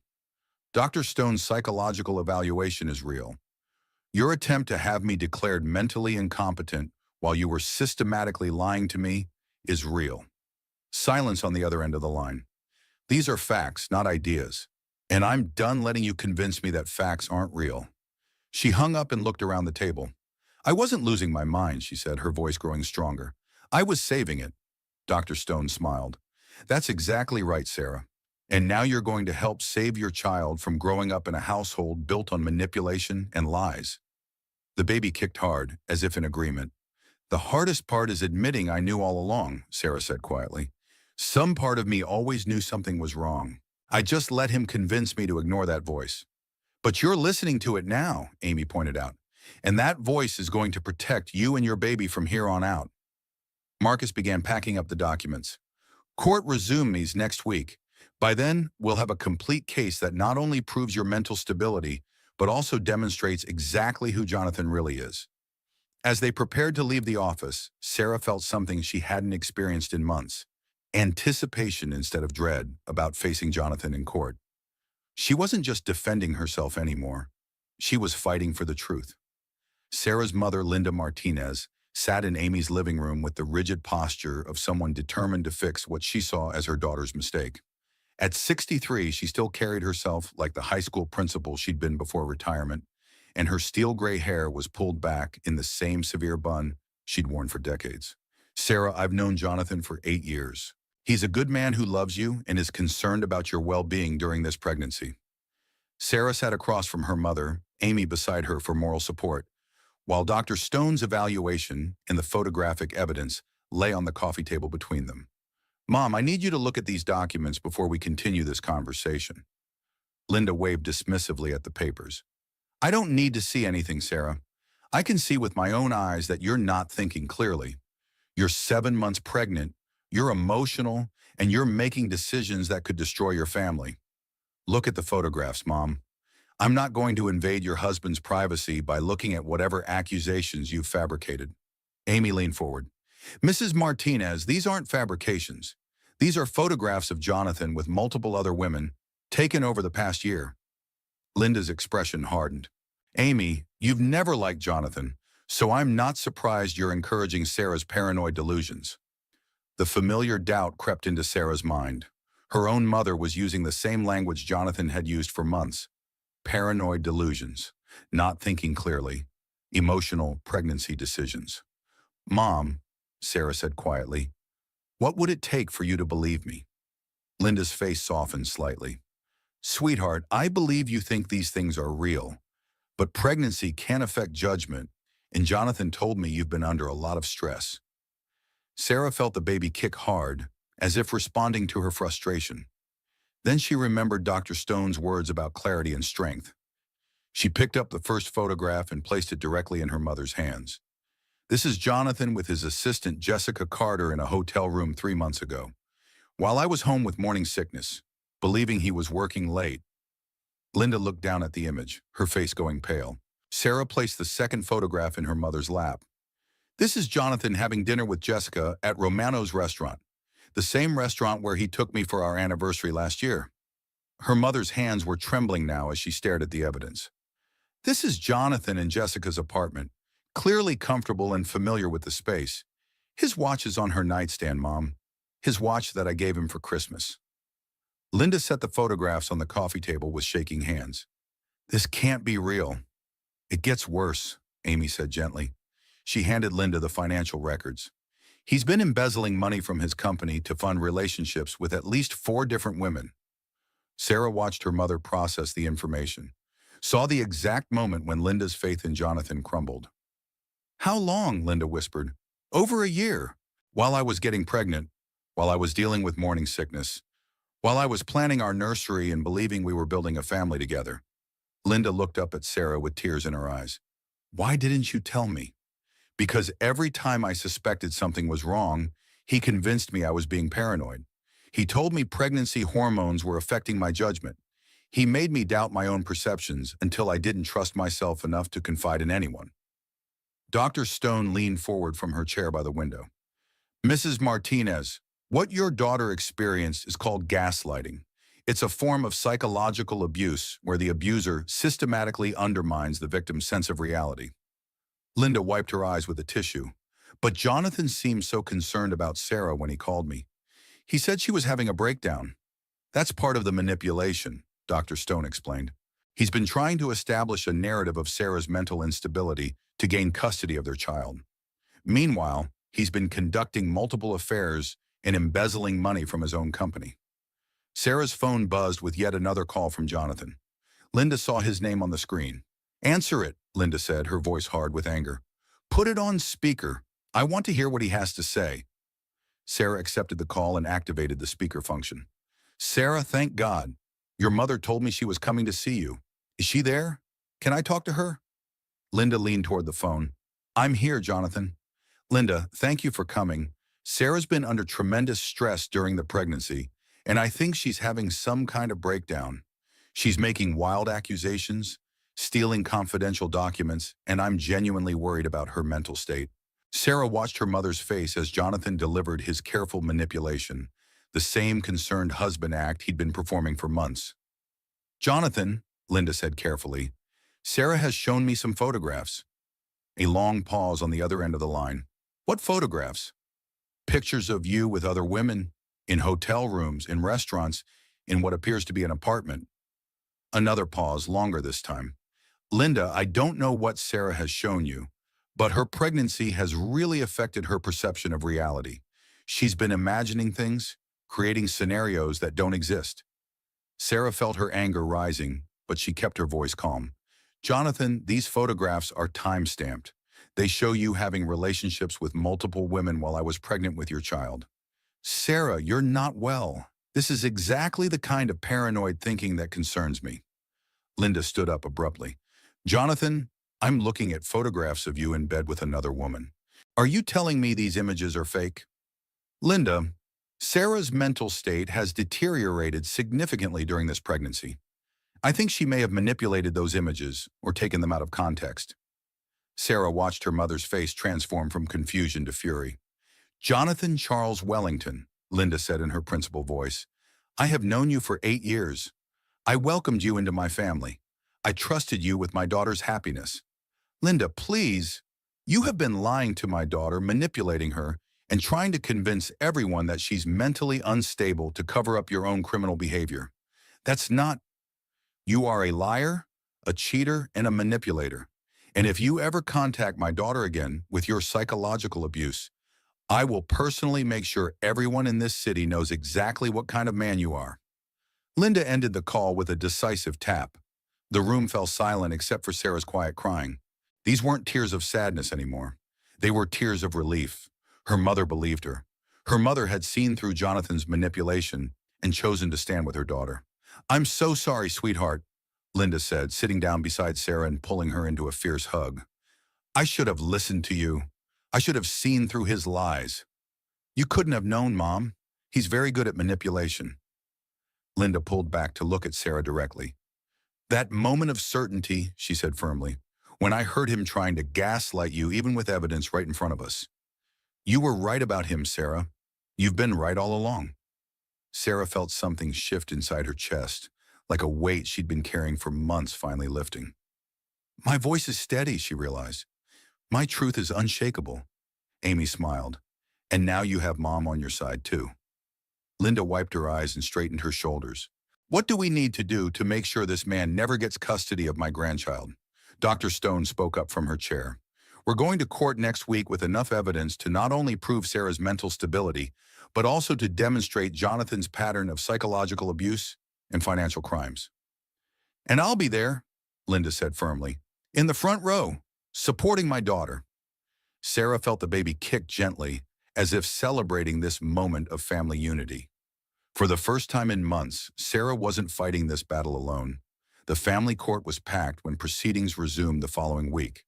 Dr. Stone's psychological evaluation is real. Your attempt to have me declared mentally incompetent while you were systematically lying to me is real. Silence on the other end of the line. These are facts, not ideas. And I'm done letting you convince me that facts aren't real. She hung up and looked around the table. I wasn't losing my mind, she said, her voice growing stronger. I was saving it. Dr. Stone smiled. That's exactly right, Sarah. And now you're going to help save your child from growing up in a household built on manipulation and lies. The baby kicked hard, as if in agreement. The hardest part is admitting I knew all along, Sarah said quietly. Some part of me always knew something was wrong. I just let him convince me to ignore that voice. But you're listening to it now, Amy pointed out. And that voice is going to protect you and your baby from here on out. Marcus began packing up the documents. Court resumes next week. By then, we'll have a complete case that not only proves your mental stability, but also demonstrates exactly who Jonathan really is. As they prepared to leave the office, Sarah felt something she hadn't experienced in months. Anticipation instead of dread about facing Jonathan in court. She wasn't just defending herself anymore. She was fighting for the truth. Sarah's mother, Linda Martinez, sat in Amy's living room with the rigid posture of someone determined to fix what she saw as her daughter's mistake. At 63, she still carried herself like the high school principal she'd been before retirement, and her steel gray hair was pulled back in the same severe bun she'd worn for decades. Sarah, I've known Jonathan for 8 years. He's a good man who loves you and is concerned about your well-being during this pregnancy. Sarah sat across from her mother, Amy beside her for moral support, while Dr. Stone's evaluation and the photographic evidence lay on the coffee table between them. Mom, I need you to look at these documents before we continue this conversation. Linda waved dismissively at the papers. I don't need to see anything, Sarah. I can see with my own eyes that you're not thinking clearly. You're 7 months pregnant, you're emotional, and you're making decisions that could destroy your family. Look at the photographs, Mom. I'm not going to invade your husband's privacy by looking at whatever accusations you've fabricated. Amy leaned forward. Mrs. Martinez, these aren't fabrications. These are photographs of Jonathan with multiple other women, taken over the past year. Linda's expression hardened. Amy, you've never liked Jonathan, so I'm not surprised you're encouraging Sarah's paranoid delusions. The familiar doubt crept into Sarah's mind. Her own mother was using the same language Jonathan had used for months. Paranoid delusions, not thinking clearly, emotional pregnancy decisions. Mom, Sarah said quietly, what would it take for you to believe me? Linda's face softened slightly. Sweetheart, I believe you think these things are real, but pregnancy can affect judgment, and Jonathan told me you've been under a lot of stress. Sarah felt the baby kick hard, as if responding to her frustration. Then she remembered Dr. Stone's words about clarity and strength. She picked up the first photograph and placed it directly in her mother's hands. This is Jonathan with his assistant Jessica Carter in a hotel room 3 months ago, while I was home with morning sickness, believing he was working late. Linda looked down at the image, her face going pale. Sarah placed the second photograph in her mother's lap. This is Jonathan having dinner with Jessica at Romano's restaurant, the same restaurant where he took me for our anniversary last year. Her mother's hands were trembling now as she stared at the evidence. This is Jonathan in Jessica's apartment, clearly comfortable and familiar with the space. His watch is on her nightstand, Mom. His watch that I gave him for Christmas. Linda set the photographs on the coffee table with shaking hands. This can't be real. It gets worse, Amy said gently. She handed Linda the financial records. He's been embezzling money from his company to fund relationships with at least 4 different women. Sarah watched her mother process the information, saw the exact moment when Linda's faith in Jonathan crumbled. How long? Linda whispered. Over a year. While I was getting pregnant, while I was dealing with morning sickness, while I was planning our nursery and believing we were building a family together. Linda looked up at Sarah with tears in her eyes. Why didn't you tell me? Because every time I suspected something was wrong, he convinced me I was being paranoid. He told me pregnancy hormones were affecting my judgment. He made me doubt my own perceptions until I didn't trust myself enough to confide in anyone. Dr. Stone leaned forward from her chair by the window. Mrs. Martinez, what your daughter experienced is called gaslighting. It's a form of psychological abuse where the abuser systematically undermines the victim's sense of reality. Linda wiped her eyes with a tissue. But Jonathan seemed so concerned about Sarah when he called me. He said she was having a breakdown. That's part of the manipulation, Dr. Stone explained. He's been trying to establish a narrative of Sarah's mental instability to gain custody of their child. Meanwhile, he's been conducting multiple affairs and embezzling money from his own company. Sarah's phone buzzed with yet another call from Jonathan. Linda saw his name on the screen. Answer it, Linda said, her voice hard with anger. Put it on speaker. I want to hear what he has to say. Sarah accepted the call and activated the speaker function. Sarah, thank God. Your mother told me she was coming to see you. Is she there? Can I talk to her? Linda leaned toward the phone. I'm here, Jonathan. Linda, thank you for coming. Sarah's been under tremendous stress during the pregnancy, and I think she's having some kind of breakdown. She's making wild accusations, stealing confidential documents, and I'm genuinely worried about her mental state. Sarah watched her mother's face as Jonathan delivered his careful manipulation, the same concerned husband act he'd been performing for months. Jonathan, Linda said carefully, Sarah has shown me some photographs. A long pause on the other end of the line. What photographs? Pictures of you with other women, in hotel rooms, in restaurants, in what appears to be an apartment. Another pause, longer this time. Linda, I don't know what Sarah has shown you, but her pregnancy has really affected her perception of reality. She's been imagining things, creating scenarios that don't exist. Sarah felt her anger rising, but she kept her voice calm. Jonathan, these photographs are time-stamped. They show you having relationships with multiple women while I was pregnant with your child. Sarah, you're not well. This is exactly the kind of paranoid thinking that concerns me. Linda stood up abruptly. Jonathan, I'm looking at photographs of you in bed with another woman. Are you telling me these images are fake? Linda, Sarah's mental state has deteriorated significantly during this pregnancy. I think she may have manipulated those images or taken them out of context. Sarah watched her mother's face transform from confusion to fury. Jonathan Charles Wellington, Linda said in her principal voice, I have known you for 8 years. I welcomed you into my family. I trusted you with my daughter's happiness. Linda, please, you have been lying to my daughter, manipulating her, and trying to convince everyone that she's mentally unstable to cover up your own criminal behavior. That's not. You are a liar, a cheater, and a manipulator. And if you ever contact my daughter again with your psychological abuse, I will personally make sure everyone in this city knows exactly what kind of man you are. Linda ended the call with a decisive tap. The room fell silent except for Sarah's quiet crying. These weren't tears of sadness anymore. They were tears of relief. Her mother believed her. Her mother had seen through Jonathan's manipulation and chosen to stand with her daughter. I'm so sorry, sweetheart, Linda said, sitting down beside Sarah and pulling her into a fierce hug. I should have listened to you. I should have seen through his lies. You couldn't have known, Mom. He's very good at manipulation. Linda pulled back to look at Sarah directly. That moment of certainty, she said firmly, when I heard him trying to gaslight you even with evidence right in front of us. You were right about him, Sarah. You've been right all along. Sarah felt something shift inside her chest, like a weight she'd been carrying for months finally lifting. My voice is steady, she realized. My truth is unshakable. Amy smiled. And now you have Mom on your side, too. Linda wiped her eyes and straightened her shoulders. What do we need to do to make sure this man never gets custody of my grandchild? Dr. Stone spoke up from her chair. We're going to court next week with enough evidence to not only prove Sarah's mental stability, but also to demonstrate Jonathan's pattern of psychological abuse and financial crimes. And I'll be there, Linda said firmly, in the front row, supporting my daughter. Sarah felt the baby kick gently, as if celebrating this moment of family unity. For the first time in months, Sarah wasn't fighting this battle alone. The family court was packed when proceedings resumed the following week.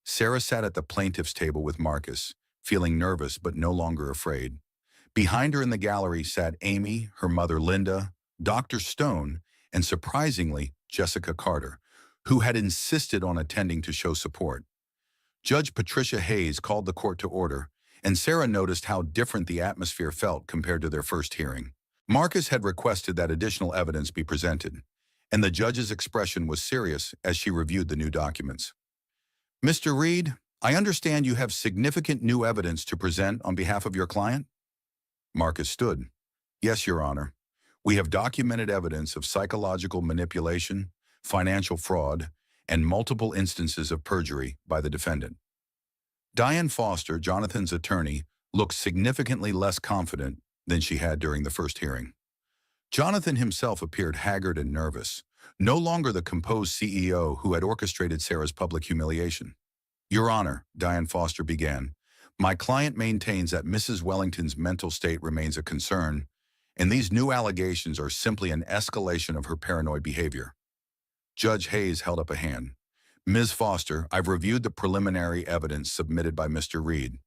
Sarah sat at the plaintiff's table with Marcus, feeling nervous but no longer afraid. Behind her in the gallery sat Amy, her mother Linda, Dr. Stone, and surprisingly, Jessica Carter, who had insisted on attending to show support. Judge Patricia Hayes called the court to order, and Sarah noticed how different the atmosphere felt compared to their first hearing. Marcus had requested that additional evidence be presented, and the judge's expression was serious as she reviewed the new documents. Mr. Reed, I understand you have significant new evidence to present on behalf of your client? Marcus stood. Yes, Your Honor. We have documented evidence of psychological manipulation, financial fraud, and multiple instances of perjury by the defendant. Diane Foster, Jonathan's attorney, looked significantly less confident than she had during the first hearing. Jonathan himself appeared haggard and nervous, no longer the composed CEO who had orchestrated Sarah's public humiliation. Your Honor, Diane Foster began, my client maintains that Mrs. Wellington's mental state remains a concern, and these new allegations are simply an escalation of her paranoid behavior. Judge Hayes held up a hand. Ms. Foster, I've reviewed the preliminary evidence submitted by Mr. Reed.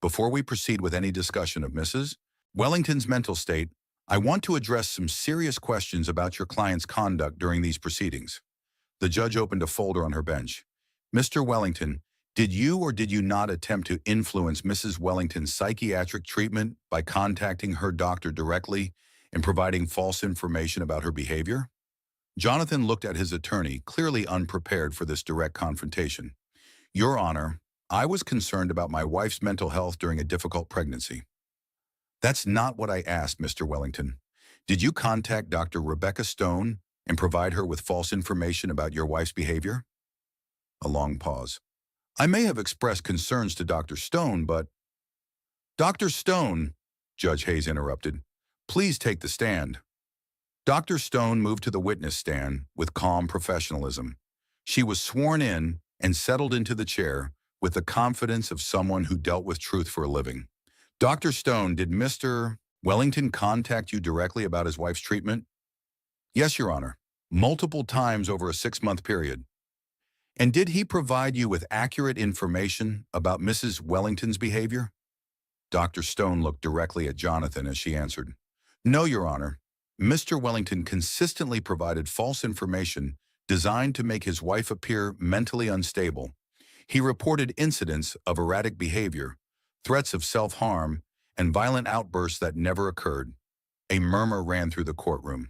Before we proceed with any discussion of Mrs. Wellington's mental state, I want to address some serious questions about your client's conduct during these proceedings. The judge opened a folder on her bench. Mr. Wellington, did you or did you not attempt to influence Mrs. Wellington's psychiatric treatment by contacting her doctor directly and providing false information about her behavior? Jonathan looked at his attorney, clearly unprepared for this direct confrontation. Your Honor, I was concerned about my wife's mental health during a difficult pregnancy. That's not what I asked, Mr. Wellington. Did you contact Dr. Rebecca Stone and provide her with false information about your wife's behavior? A long pause. I may have expressed concerns to Dr. Stone, but... Dr. Stone, Judge Hayes interrupted, please take the stand. Dr. Stone moved to the witness stand with calm professionalism. She was sworn in and settled into the chair with the confidence of someone who dealt with truth for a living. Dr. Stone, did Mr. Wellington contact you directly about his wife's treatment? Yes, Your Honor. Multiple times over a 6-month period. And did he provide you with accurate information about Mrs. Wellington's behavior? Dr. Stone looked directly at Jonathan as she answered. No, Your Honor. Mr. Wellington consistently provided false information designed to make his wife appear mentally unstable. He reported incidents of erratic behavior, threats of self-harm, and violent outbursts that never occurred. A murmur ran through the courtroom.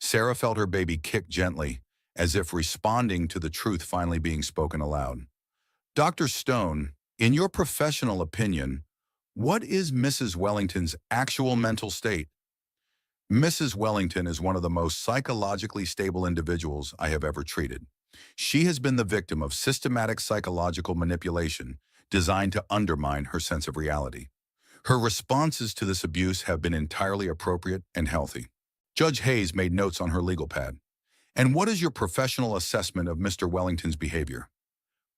Sarah felt her baby kick gently, as if responding to the truth finally being spoken aloud. Dr. Stone, in your professional opinion, what is Mrs. Wellington's actual mental state? Mrs. Wellington is one of the most psychologically stable individuals I have ever treated. She has been the victim of systematic psychological manipulation designed to undermine her sense of reality. Her responses to this abuse have been entirely appropriate and healthy. Judge Hayes made notes on her legal pad. And what is your professional assessment of Mr. Wellington's behavior?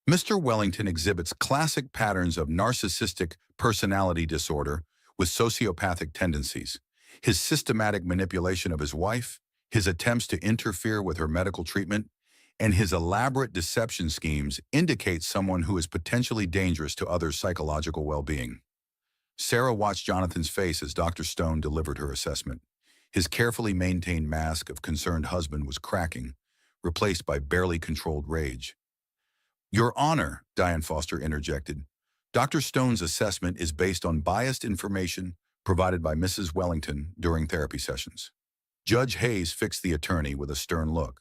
Mr. Wellington exhibits classic patterns of narcissistic personality disorder with sociopathic tendencies. His systematic manipulation of his wife, his attempts to interfere with her medical treatment, and his elaborate deception schemes indicate someone who is potentially dangerous to others' psychological well-being. Sarah watched Jonathan's face as Dr. Stone delivered her assessment. His carefully maintained mask of concerned husband was cracking, replaced by barely controlled rage. Your Honor, Diane Foster interjected, Dr. Stone's assessment is based on biased information provided by Mrs. Wellington during therapy sessions. Judge Hayes fixed the attorney with a stern look.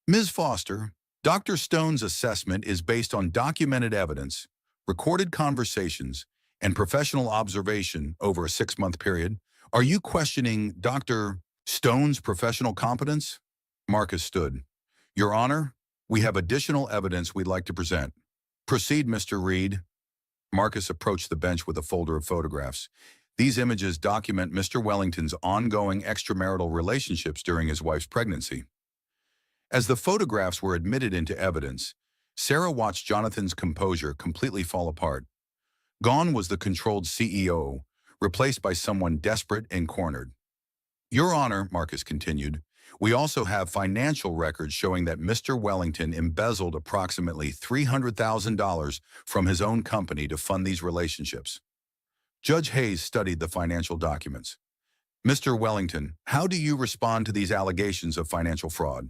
Ms. Foster, Dr. Stone's assessment is based on documented evidence, recorded conversations, and professional observation over a 6-month period. Are you questioning Dr. Stone's professional competence? Marcus stood. Your Honor, we have additional evidence we'd like to present. Proceed, Mr. Reed. Marcus approached the bench with a folder of photographs. These images document Mr. Wellington's ongoing extramarital relationships during his wife's pregnancy. As the photographs were admitted into evidence, Sarah watched Jonathan's composure completely fall apart. Gone was the controlled CEO, replaced by someone desperate and cornered. Your Honor, Marcus continued, we also have financial records showing that Mr. Wellington embezzled approximately $300,000 from his own company to fund these relationships. Judge Hayes studied the financial documents. Mr. Wellington, how do you respond to these allegations of financial fraud?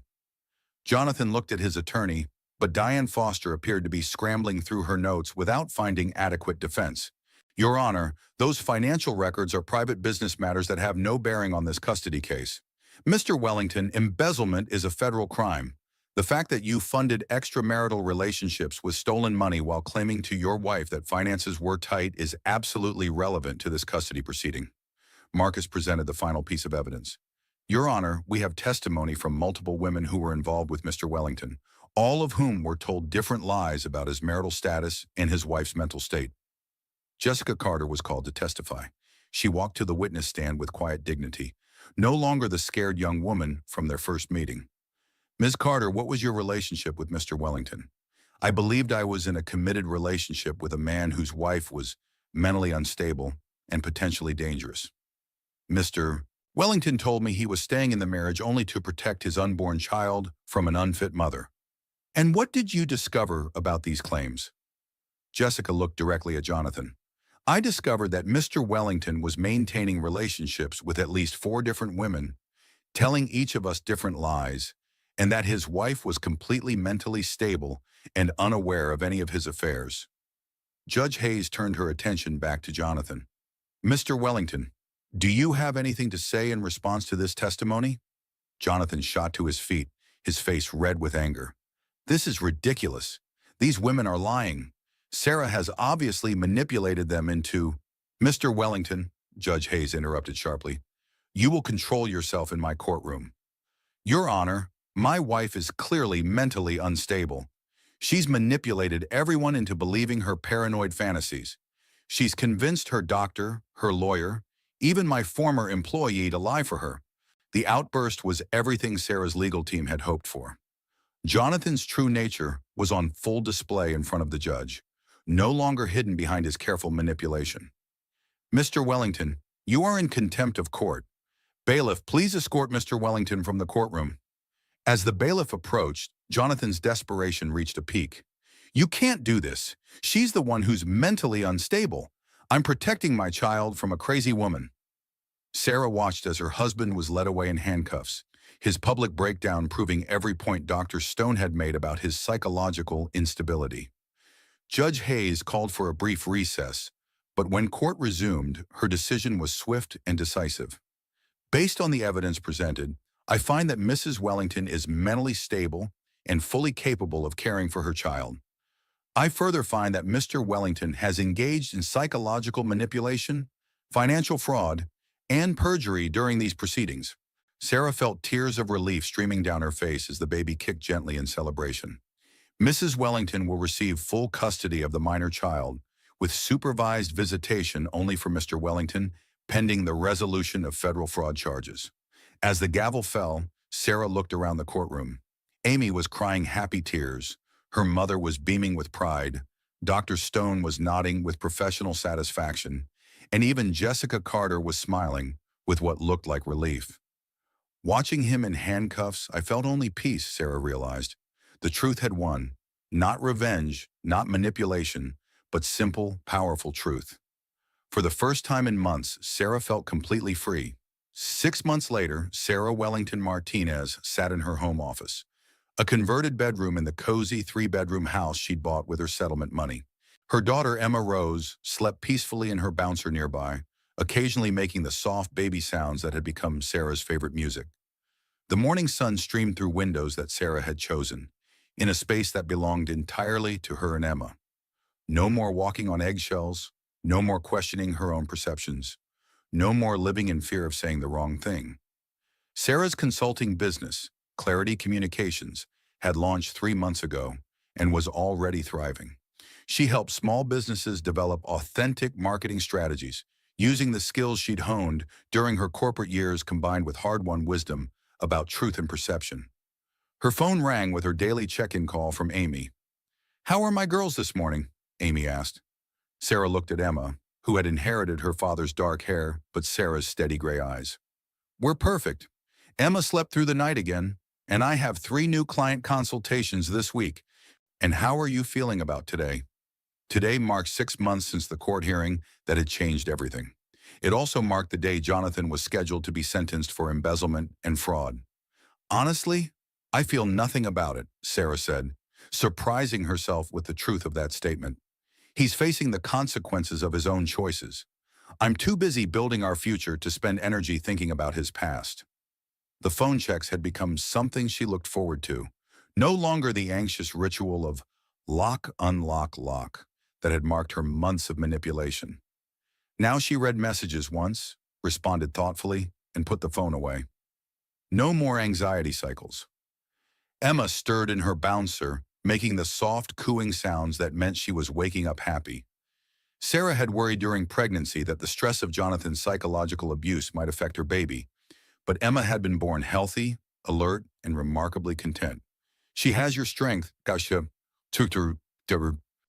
Jonathan looked at his attorney, but Diane Foster appeared to be scrambling through her notes without finding adequate defense. Your Honor, those financial records are private business matters that have no bearing on this custody case. Mr. Wellington, embezzlement is a federal crime. The fact that you funded extramarital relationships with stolen money while claiming to your wife that finances were tight is absolutely relevant to this custody proceeding. Marcus presented the final piece of evidence. Your Honor, we have testimony from multiple women who were involved with Mr. Wellington, all of whom were told different lies about his marital status and his wife's mental state. Jessica Carter was called to testify. She walked to the witness stand with quiet dignity, no longer the scared young woman from their first meeting. Ms. Carter, what was your relationship with Mr. Wellington? I believed I was in a committed relationship with a man whose wife was mentally unstable and potentially dangerous. Mr. Wellington told me he was staying in the marriage only to protect his unborn child from an unfit mother. And what did you discover about these claims? Jessica looked directly at Jonathan. I discovered that Mr. Wellington was maintaining relationships with at least 4 different women, telling each of us different lies, and that his wife was completely mentally stable and unaware of any of his affairs. Judge Hayes turned her attention back to Jonathan. Mr. Wellington, do you have anything to say in response to this testimony? Jonathan shot to his feet, his face red with anger. This is ridiculous. These women are lying. Sarah has obviously manipulated them into— Mr. Wellington, Judge Hayes interrupted sharply, you will control yourself in my courtroom. Your Honor, my wife is clearly mentally unstable. She's manipulated everyone into believing her paranoid fantasies. She's convinced her doctor, her lawyer, even my former employee to lie for her. The outburst was everything Sarah's legal team had hoped for. Jonathan's true nature was on full display in front of the judge, no longer hidden behind his careful manipulation. Mr. Wellington, you are in contempt of court. Bailiff, please escort Mr. Wellington from the courtroom. As the bailiff approached, Jonathan's desperation reached a peak. You can't do this. She's the one who's mentally unstable. I'm protecting my child from a crazy woman. Sarah watched as her husband was led away in handcuffs, his public breakdown proving every point Dr. Stone had made about his psychological instability. Judge Hayes called for a brief recess, but when court resumed, her decision was swift and decisive. Based on the evidence presented, I find that Mrs. Wellington is mentally stable and fully capable of caring for her child. I further find that Mr. Wellington has engaged in psychological manipulation, financial fraud, and perjury during these proceedings. Sarah felt tears of relief streaming down her face as the baby kicked gently in celebration. Mrs. Wellington will receive full custody of the minor child, with supervised visitation only for Mr. Wellington, pending the resolution of federal fraud charges. As the gavel fell, Sarah looked around the courtroom. Amy was crying happy tears. Her mother was beaming with pride. Dr. Stone was nodding with professional satisfaction. And even Jessica Carter was smiling with what looked like relief. Watching him in handcuffs, I felt only peace, Sarah realized. The truth had won. Not revenge, not manipulation, but simple, powerful truth. For the first time in months, Sarah felt completely free. 6 months later, Sarah Wellington Martinez sat in her home office, a converted bedroom in the cozy 3-bedroom house she'd bought with her settlement money. Her daughter, Emma Rose, slept peacefully in her bouncer nearby, occasionally making the soft baby sounds that had become Sarah's favorite music. The morning sun streamed through windows that Sarah had chosen, in a space that belonged entirely to her and Emma. No more walking on eggshells, no more questioning her own perceptions, no more living in fear of saying the wrong thing. Sarah's consulting business, Clarity Communications, had launched 3 months ago and was already thriving. She helped small businesses develop authentic marketing strategies, using the skills she'd honed during her corporate years combined with hard-won wisdom about truth and perception. Her phone rang with her daily check-in call from Amy. "How are my girls this morning?" Amy asked. Sarah looked at Emma, who had inherited her father's dark hair but Sarah's steady gray eyes. "We're perfect. Emma slept through the night again, and I have 3 new client consultations this week. And how are you feeling about today?" Today marked 6 months since the court hearing that had changed everything. It also marked the day Jonathan was scheduled to be sentenced for embezzlement and fraud. "Honestly, I feel nothing about it," Sarah said, surprising herself with the truth of that statement. "He's facing the consequences of his own choices. I'm too busy building our future to spend energy thinking about his past." The phone checks had become something she looked forward to, no longer the anxious ritual of lock, unlock, lock that had marked her months of manipulation. Now she read messages once, responded thoughtfully, and put the phone away. No more anxiety cycles. Emma stirred in her bouncer, making the soft cooing sounds that meant she was waking up happy. Sarah had worried during pregnancy that the stress of Jonathan's psychological abuse might affect her baby, but Emma had been born healthy, alert, and remarkably content. "She has your strength, Gasha,"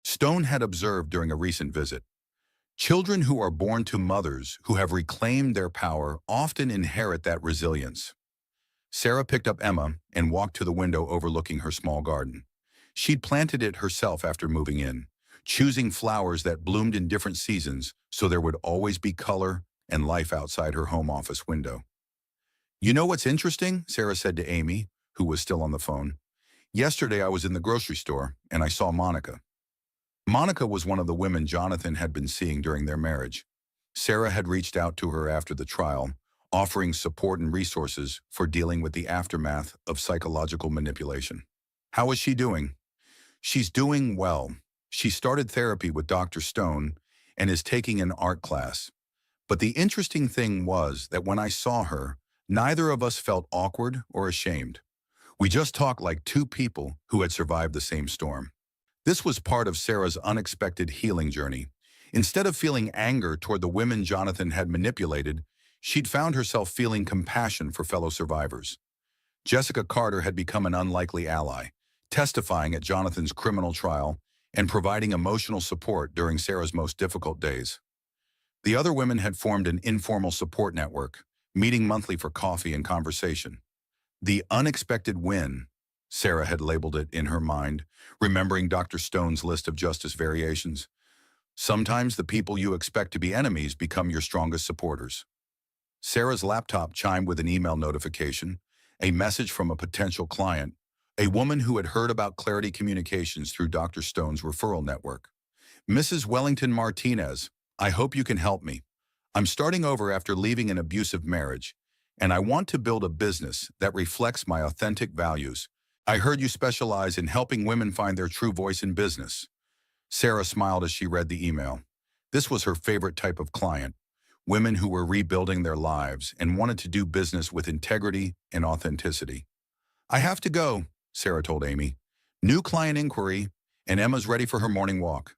Stone had observed during a recent visit. Children who are born to mothers who have reclaimed their power often inherit that resilience. Sarah picked up Emma and walked to the window overlooking her small garden. She'd planted it herself after moving in, choosing flowers that bloomed in different seasons so there would always be color and life outside her home office window. You know what's interesting? Sarah said to Amy, who was still on the phone. Yesterday I was in the grocery store and I saw Monica. Monica was one of the women Jonathan had been seeing during their marriage. Sarah had reached out to her after the trial, offering support and resources for dealing with the aftermath of psychological manipulation. How is she doing? She's doing well. She started therapy with Dr. Stone and is taking an art class. But the interesting thing was that when I saw her, neither of us felt awkward or ashamed. We just talked like two people who had survived the same storm. This was part of Sarah's unexpected healing journey. Instead of feeling anger toward the women Jonathan had manipulated, she'd found herself feeling compassion for fellow survivors. Jessica Carter had become an unlikely ally, testifying at Jonathan's criminal trial and providing emotional support during Sarah's most difficult days. The other women had formed an informal support network, meeting monthly for coffee and conversation. The unexpected win, Sarah had labeled it in her mind, remembering Dr. Stone's list of justice variations. Sometimes the people you expect to be enemies become your strongest supporters. Sarah's laptop chimed with an email notification, a message from a potential client, a woman who had heard about Clarity Communications through Dr. Stone's referral network. Mrs. Wellington Martinez, I hope you can help me. I'm starting over after leaving an abusive marriage, and I want to build a business that reflects my authentic values. I heard you specialize in helping women find their true voice in business. Sarah smiled as she read the email. This was her favorite type of client, women who were rebuilding their lives and wanted to do business with integrity and authenticity. I have to go, Sarah told Amy. New client inquiry, and Emma's ready for her morning walk.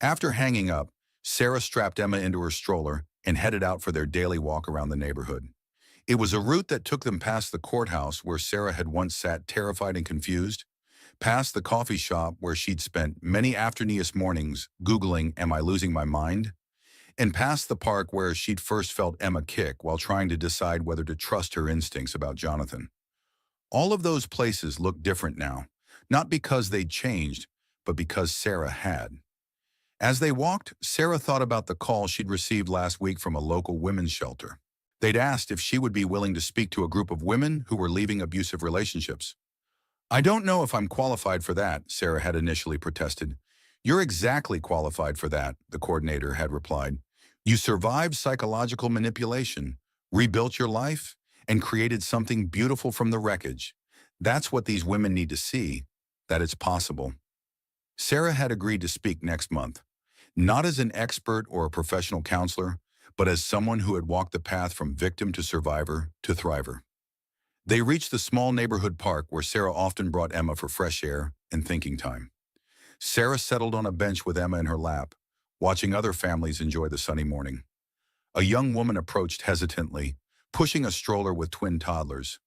After hanging up, Sarah strapped Emma into her stroller and headed out for their daily walk around the neighborhood. It was a route that took them past the courthouse where Sarah had once sat terrified and confused, past the coffee shop where she'd spent many afternoonous mornings Googling, "Am I losing my mind?" and past the park where she'd first felt Emma kick while trying to decide whether to trust her instincts about Jonathan. All of those places looked different now, not because they'd changed, but because Sarah had. As they walked, Sarah thought about the call she'd received last week from a local women's shelter. They'd asked if she would be willing to speak to a group of women who were leaving abusive relationships. I don't know if I'm qualified for that, Sarah had initially protested. You're exactly qualified for that, the coordinator had replied. You survived psychological manipulation, rebuilt your life, and created something beautiful from the wreckage. That's what these women need to see, that it's possible. Sarah had agreed to speak next month, not as an expert or a professional counselor, but as someone who had walked the path from victim to survivor to thriver. They reached the small neighborhood park where Sarah often brought Emma for fresh air and thinking time. Sarah settled on a bench with Emma in her lap, watching other families enjoy the sunny morning. A young woman approached hesitantly, pushing a stroller with twin toddlers.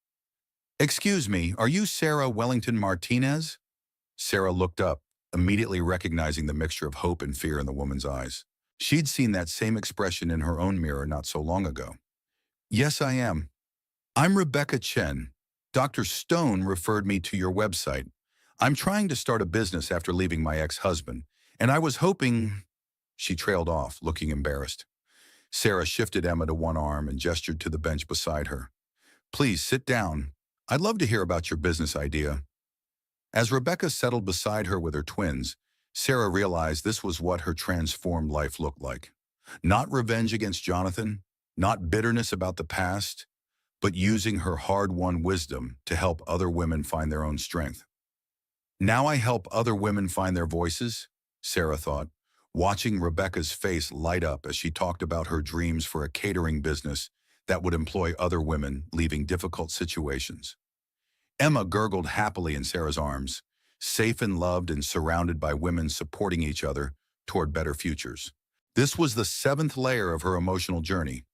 Excuse me, are you Sarah Wellington Martinez? Sarah looked up, immediately recognizing the mixture of hope and fear in the woman's eyes. She'd seen that same expression in her own mirror not so long ago. Yes, I am. I'm Rebecca Chen. Dr. Stone referred me to your website. I'm trying to start a business after leaving my ex-husband, and I was hoping... She trailed off, looking embarrassed. Sarah shifted Emma to one arm and gestured to the bench beside her. Please sit down. I'd love to hear about your business idea. As Rebecca settled beside her with her twins, Sarah realized this was what her transformed life looked like. Not revenge against Jonathan, not bitterness about the past, but using her hard-won wisdom to help other women find their own strength. Now I help other women find their voices, Sarah thought, watching Rebecca's face light up as she talked about her dreams for a catering business that would employ other women leaving difficult situations. Emma gurgled happily in Sarah's arms, safe and loved and surrounded by women supporting each other toward better futures. This was the seventh layer of her emotional journey.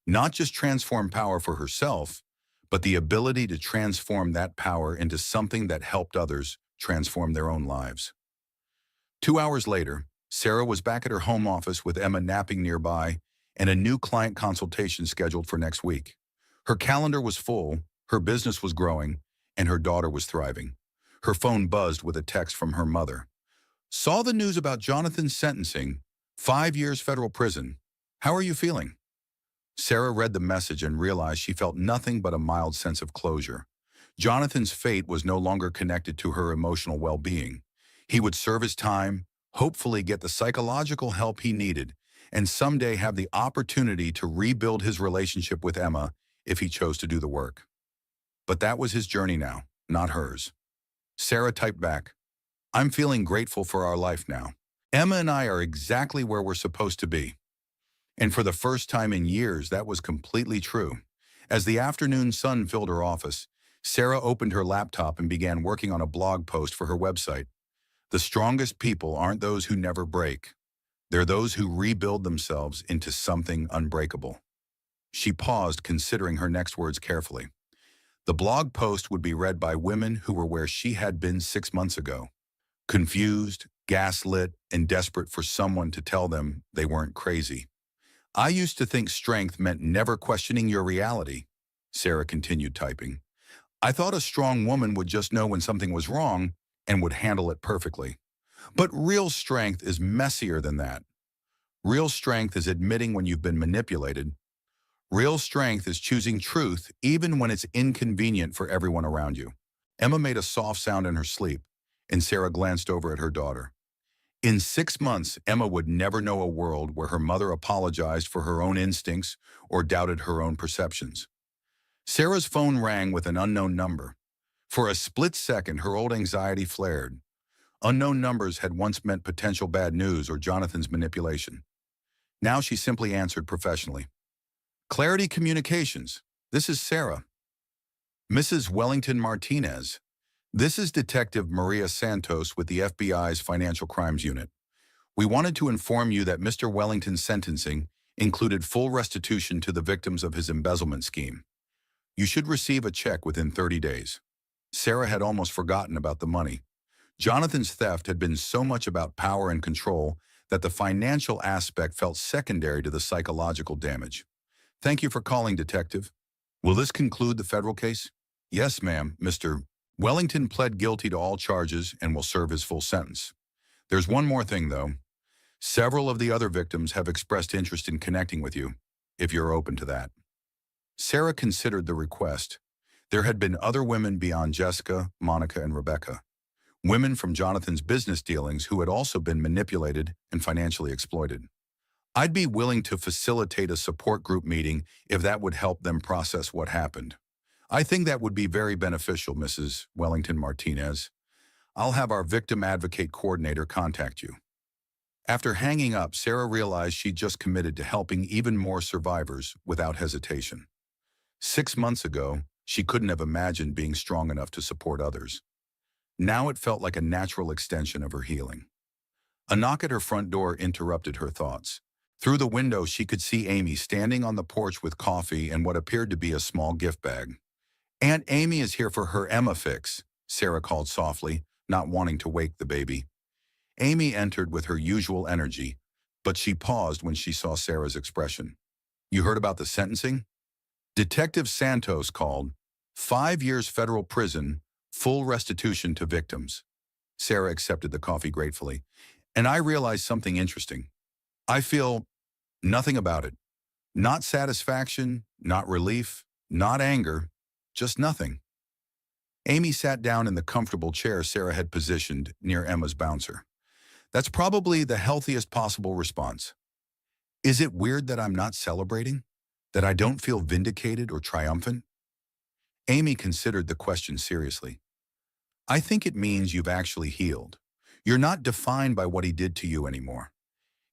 Not just transform power for herself, but the ability to transform that power into something that helped others transform their own lives. 2 hours later, Sarah was back at her home office with Emma napping nearby and a new client consultation scheduled for next week. Her calendar was full, her business was growing, and her daughter was thriving. Her phone buzzed with a text from her mother. Saw the news about Jonathan's sentencing, 5 years federal prison. How are you feeling? Sarah read the message and realized she felt nothing but a mild sense of closure. Jonathan's fate was no longer connected to her emotional well-being. He would serve his time, hopefully get the psychological help he needed, and someday have the opportunity to rebuild his relationship with Emma if he chose to do the work. But that was his journey now, not hers. Sarah typed back, I'm feeling grateful for our life now. Emma and I are exactly where we're supposed to be. And for the first time in years, that was completely true. As the afternoon sun filled her office, Sarah opened her laptop and began working on a blog post for her website. The strongest people aren't those who never break. They're those who rebuild themselves into something unbreakable. She paused, considering her next words carefully. The blog post would be read by women who were where she had been 6 months ago. Confused, gaslit, and desperate for someone to tell them they weren't crazy. I used to think strength meant never questioning your reality, Sarah continued typing. I thought a strong woman would just know when something was wrong and would handle it perfectly. But real strength is messier than that. Real strength is admitting when you've been manipulated. Real strength is choosing truth even when it's inconvenient for everyone around you. Emma made a soft sound in her sleep, and Sarah glanced over at her daughter. In 6 months, Emma would never know a world where her mother apologized for her own instincts or doubted her own perceptions. Sarah's phone rang with an unknown number. For a split second, her old anxiety flared. Unknown numbers had once meant potential bad news or Jonathan's manipulation. Now she simply answered professionally. Clarity Communications. This is Sarah. Mrs. Wellington Martinez. This is Detective Maria Santos with the FBI's Financial Crimes Unit. We wanted to inform you that Mr. Wellington's sentencing included full restitution to the victims of his embezzlement scheme. You should receive a check within 30 days. Sarah had almost forgotten about the money. Jonathan's theft had been so much about power and control that the financial aspect felt secondary to the psychological damage. Thank you for calling, Detective. Will this conclude the federal case? Yes, ma'am. Mr. Wellington pled guilty to all charges and will serve his full sentence. There's one more thing, though. Several of the other victims have expressed interest in connecting with you, if you're open to that. Sarah considered the request. There had been other women beyond Jessica, Monica, and Rebecca. Women from Jonathan's business dealings who had also been manipulated and financially exploited. I'd be willing to facilitate a support group meeting if that would help them process what happened. I think that would be very beneficial, Mrs. Wellington Martinez. I'll have our victim advocate coordinator contact you. After hanging up, Sarah realized she'd just committed to helping even more survivors without hesitation. 6 months ago, she couldn't have imagined being strong enough to support others. Now it felt like a natural extension of her healing. A knock at her front door interrupted her thoughts. Through the window, she could see Amy standing on the porch with coffee and what appeared to be a small gift bag. Aunt Amy is here for her Emma fix, Sarah called softly, not wanting to wake the baby. Amy entered with her usual energy, but she paused when she saw Sarah's expression. You heard about the sentencing? Detective Santos called. 5 years federal prison, full restitution to victims. Sarah accepted the coffee gratefully. And I realized something interesting. I feel nothing about it. Not satisfaction, not relief, not anger, just nothing. Amy sat down in the comfortable chair Sarah had positioned near Emma's bouncer. That's probably the healthiest possible response. Is it weird that I'm not celebrating? That I don't feel vindicated or triumphant? Amy considered the question seriously. I think it means you've actually healed. You're not defined by what he did to you anymore.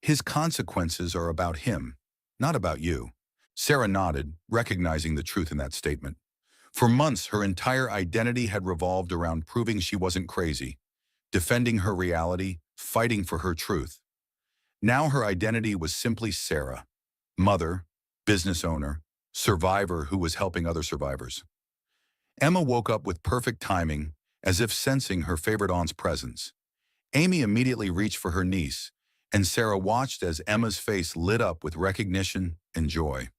His consequences are about him, not about you. Sarah nodded, recognizing the truth in that statement. For months, her entire identity had revolved around proving she wasn't crazy, defending her reality, fighting for her truth. Now her identity was simply Sarah, mother, business owner, survivor who was helping other survivors. Emma woke up with perfect timing, as if sensing her favorite aunt's presence. Amy immediately reached for her niece, And Sarah watched as Emma's face lit up with recognition and joy.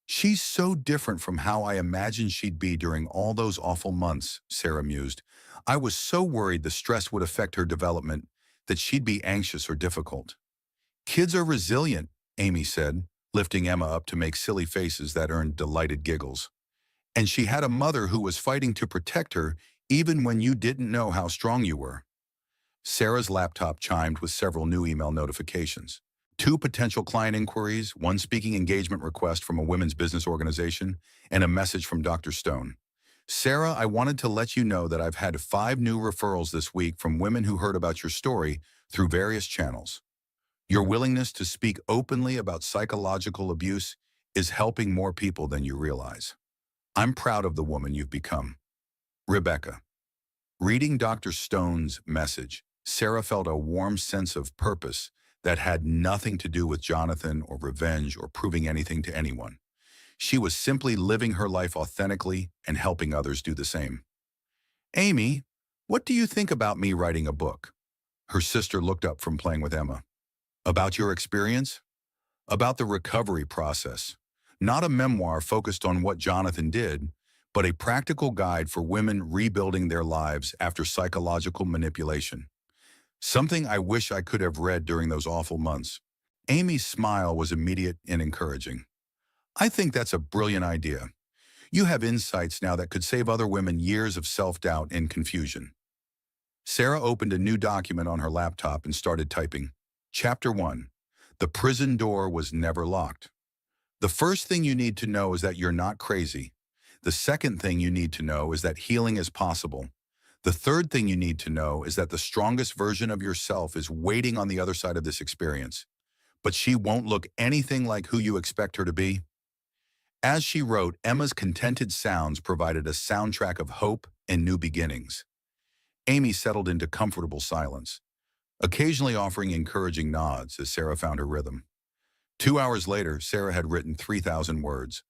She's so different from how I imagined she'd be during all those awful months, Sarah mused. I was so worried the stress would affect her development, that she'd be anxious or difficult. Kids are resilient, Amy said, lifting Emma up to make silly faces that earned delighted giggles. And she had a mother who was fighting to protect her even when you didn't know how strong you were. Sarah's laptop chimed with several new email notifications. 2 potential client inquiries, 1 speaking engagement request from a women's business organization, and a message from Dr. Stone. Sarah, I wanted to let you know that I've had 5 new referrals this week from women who heard about your story through various channels. Your willingness to speak openly about psychological abuse is helping more people than you realize. I'm proud of the woman you've become. Rebecca. Reading Dr. Stone's message, Sarah felt a warm sense of purpose that had nothing to do with Jonathan or revenge or proving anything to anyone. She was simply living her life authentically and helping others do the same. Amy, what do you think about me writing a book? Her sister looked up from playing with Emma. About your experience? About the recovery process. Not a memoir focused on what Jonathan did, but a practical guide for women rebuilding their lives after psychological manipulation. Something I wish I could have read during those awful months. Amy's smile was immediate and encouraging. I think that's a brilliant idea. You have insights now that could save other women years of self-doubt and confusion. Sarah opened a new document on her laptop and started typing. Chapter 1. The prison door was never locked. The first thing you need to know is that you're not crazy. The second thing you need to know is that healing is possible. The third thing you need to know is that the strongest version of yourself is waiting on the other side of this experience. But she won't look anything like who you expect her to be. As she wrote, Emma's contented sounds provided a soundtrack of hope and new beginnings. Amy settled into comfortable silence, occasionally offering encouraging nods as Sarah found her rhythm. 2 hours later, Sarah had written 3,000 words,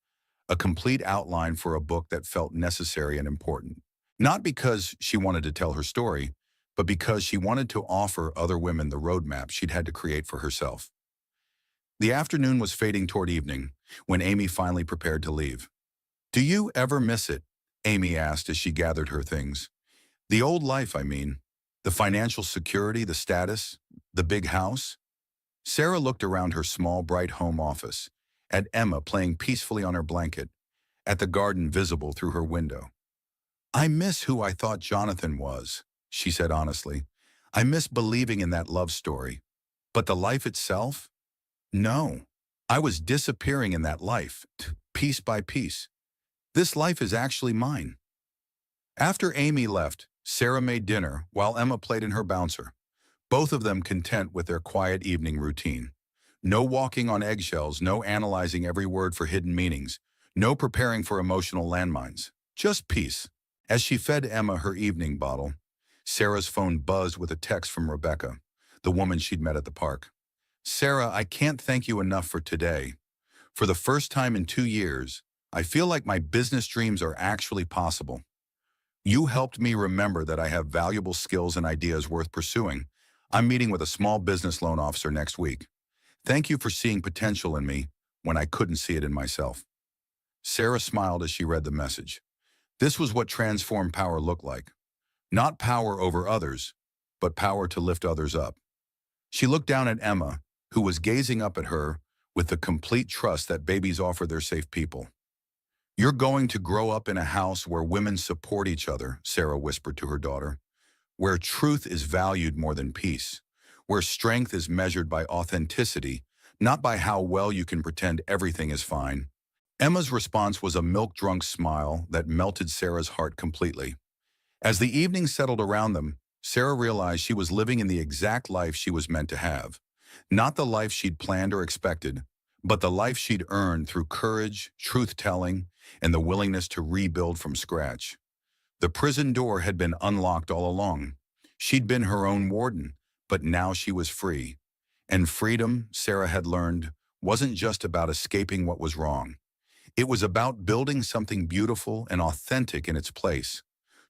a complete outline for a book that felt necessary and important. Not because she wanted to tell her story, but because she wanted to offer other women the roadmap she'd had to create for herself. The afternoon was fading toward evening when Amy finally prepared to leave. Do you ever miss it? Amy asked as she gathered her things. The old life, I mean. The financial security, the status, the big house. Sarah looked around her small, bright home office, at Emma playing peacefully on her blanket, at the garden visible through her window. I miss who I thought Jonathan was, she said honestly. I miss believing in that love story. But the life itself? No. I was disappearing in that life, piece by piece. This life is actually mine. After Amy left, Sarah made dinner while Emma played in her bouncer, both of them content with their quiet evening routine. No walking on eggshells, no analyzing every word for hidden meanings, no preparing for emotional landmines. Just peace. As she fed Emma her evening bottle, Sarah's phone buzzed with a text from Rebecca, the woman she'd met at the park. Sarah, I can't thank you enough for today. For the first time in 2 years, I feel like my business dreams are actually possible. You helped me remember that I have valuable skills and ideas worth pursuing. I'm meeting with a small business loan officer next week. Thank you for seeing potential in me when I couldn't see it in myself. Sarah smiled as she read the message. This was what transformed power looked like. Not power over others, but power to lift others up. She looked down at Emma, who was gazing up at her with the complete trust that babies offer their safe people. You're going to grow up in a house where women support each other, Sarah whispered to her daughter, where truth is valued more than peace, where strength is measured by authenticity, not by how well you can pretend everything is fine. Emma's response was a milk-drunk smile that melted Sarah's heart completely. As the evening settled around them, Sarah realized she was living in the exact life she was meant to have. Not the life she'd planned or expected, but the life she'd earned through courage, truth-telling, and the willingness to rebuild from scratch. The prison door had been unlocked all along. She'd been her own warden, but now she was free. And freedom, Sarah had learned, wasn't just about escaping what was wrong. It was about building something beautiful and authentic in its place.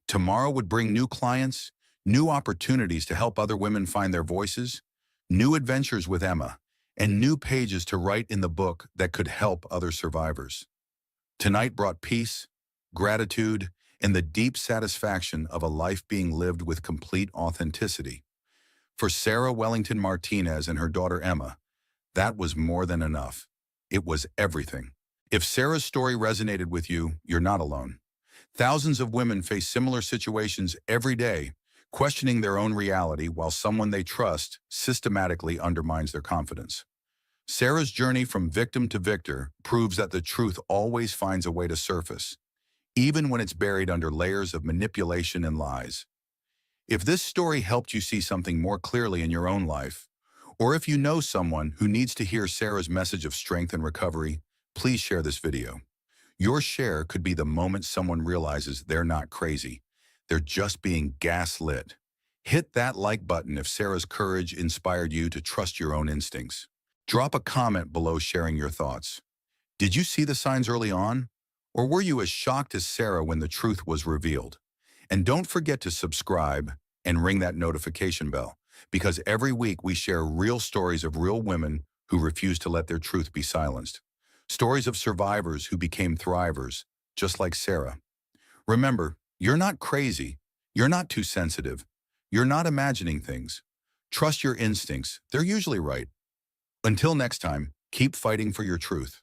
Tomorrow would bring new clients, new opportunities to help other women find their voices, new adventures with Emma, and new pages to write in the book that could help other survivors. Tonight brought peace, gratitude, and the deep satisfaction of a life being lived with complete authenticity. For Sarah Wellington Martinez and her daughter Emma, that was more than enough. It was everything. If Sarah's story resonated with you, you're not alone. Thousands of women face similar situations every day, questioning their own reality while someone they trust systematically undermines their confidence. Sarah's journey from victim to victor proves that the truth always finds a way to surface, even when it's buried under layers of manipulation and lies. If this story helped you see something more clearly in your own life, or if you know someone who needs to hear Sarah's message of strength and recovery, please share this video. Your share could be the moment someone realizes they're not crazy. They're just being gaslit. Hit that like button if Sarah's courage inspired you to trust your own instincts. Drop a comment below sharing your thoughts. Did you see the signs early on? Or were you as shocked as Sarah when the truth was revealed? And don't forget to subscribe and ring that notification bell, because every week we share real stories of real women who refuse to let their truth be silenced. Stories of survivors who became thrivers, just like Sarah. Remember, you're not crazy. You're not too sensitive. You're not imagining things. Trust your instincts. They're usually right. Until next time, keep fighting for your truth.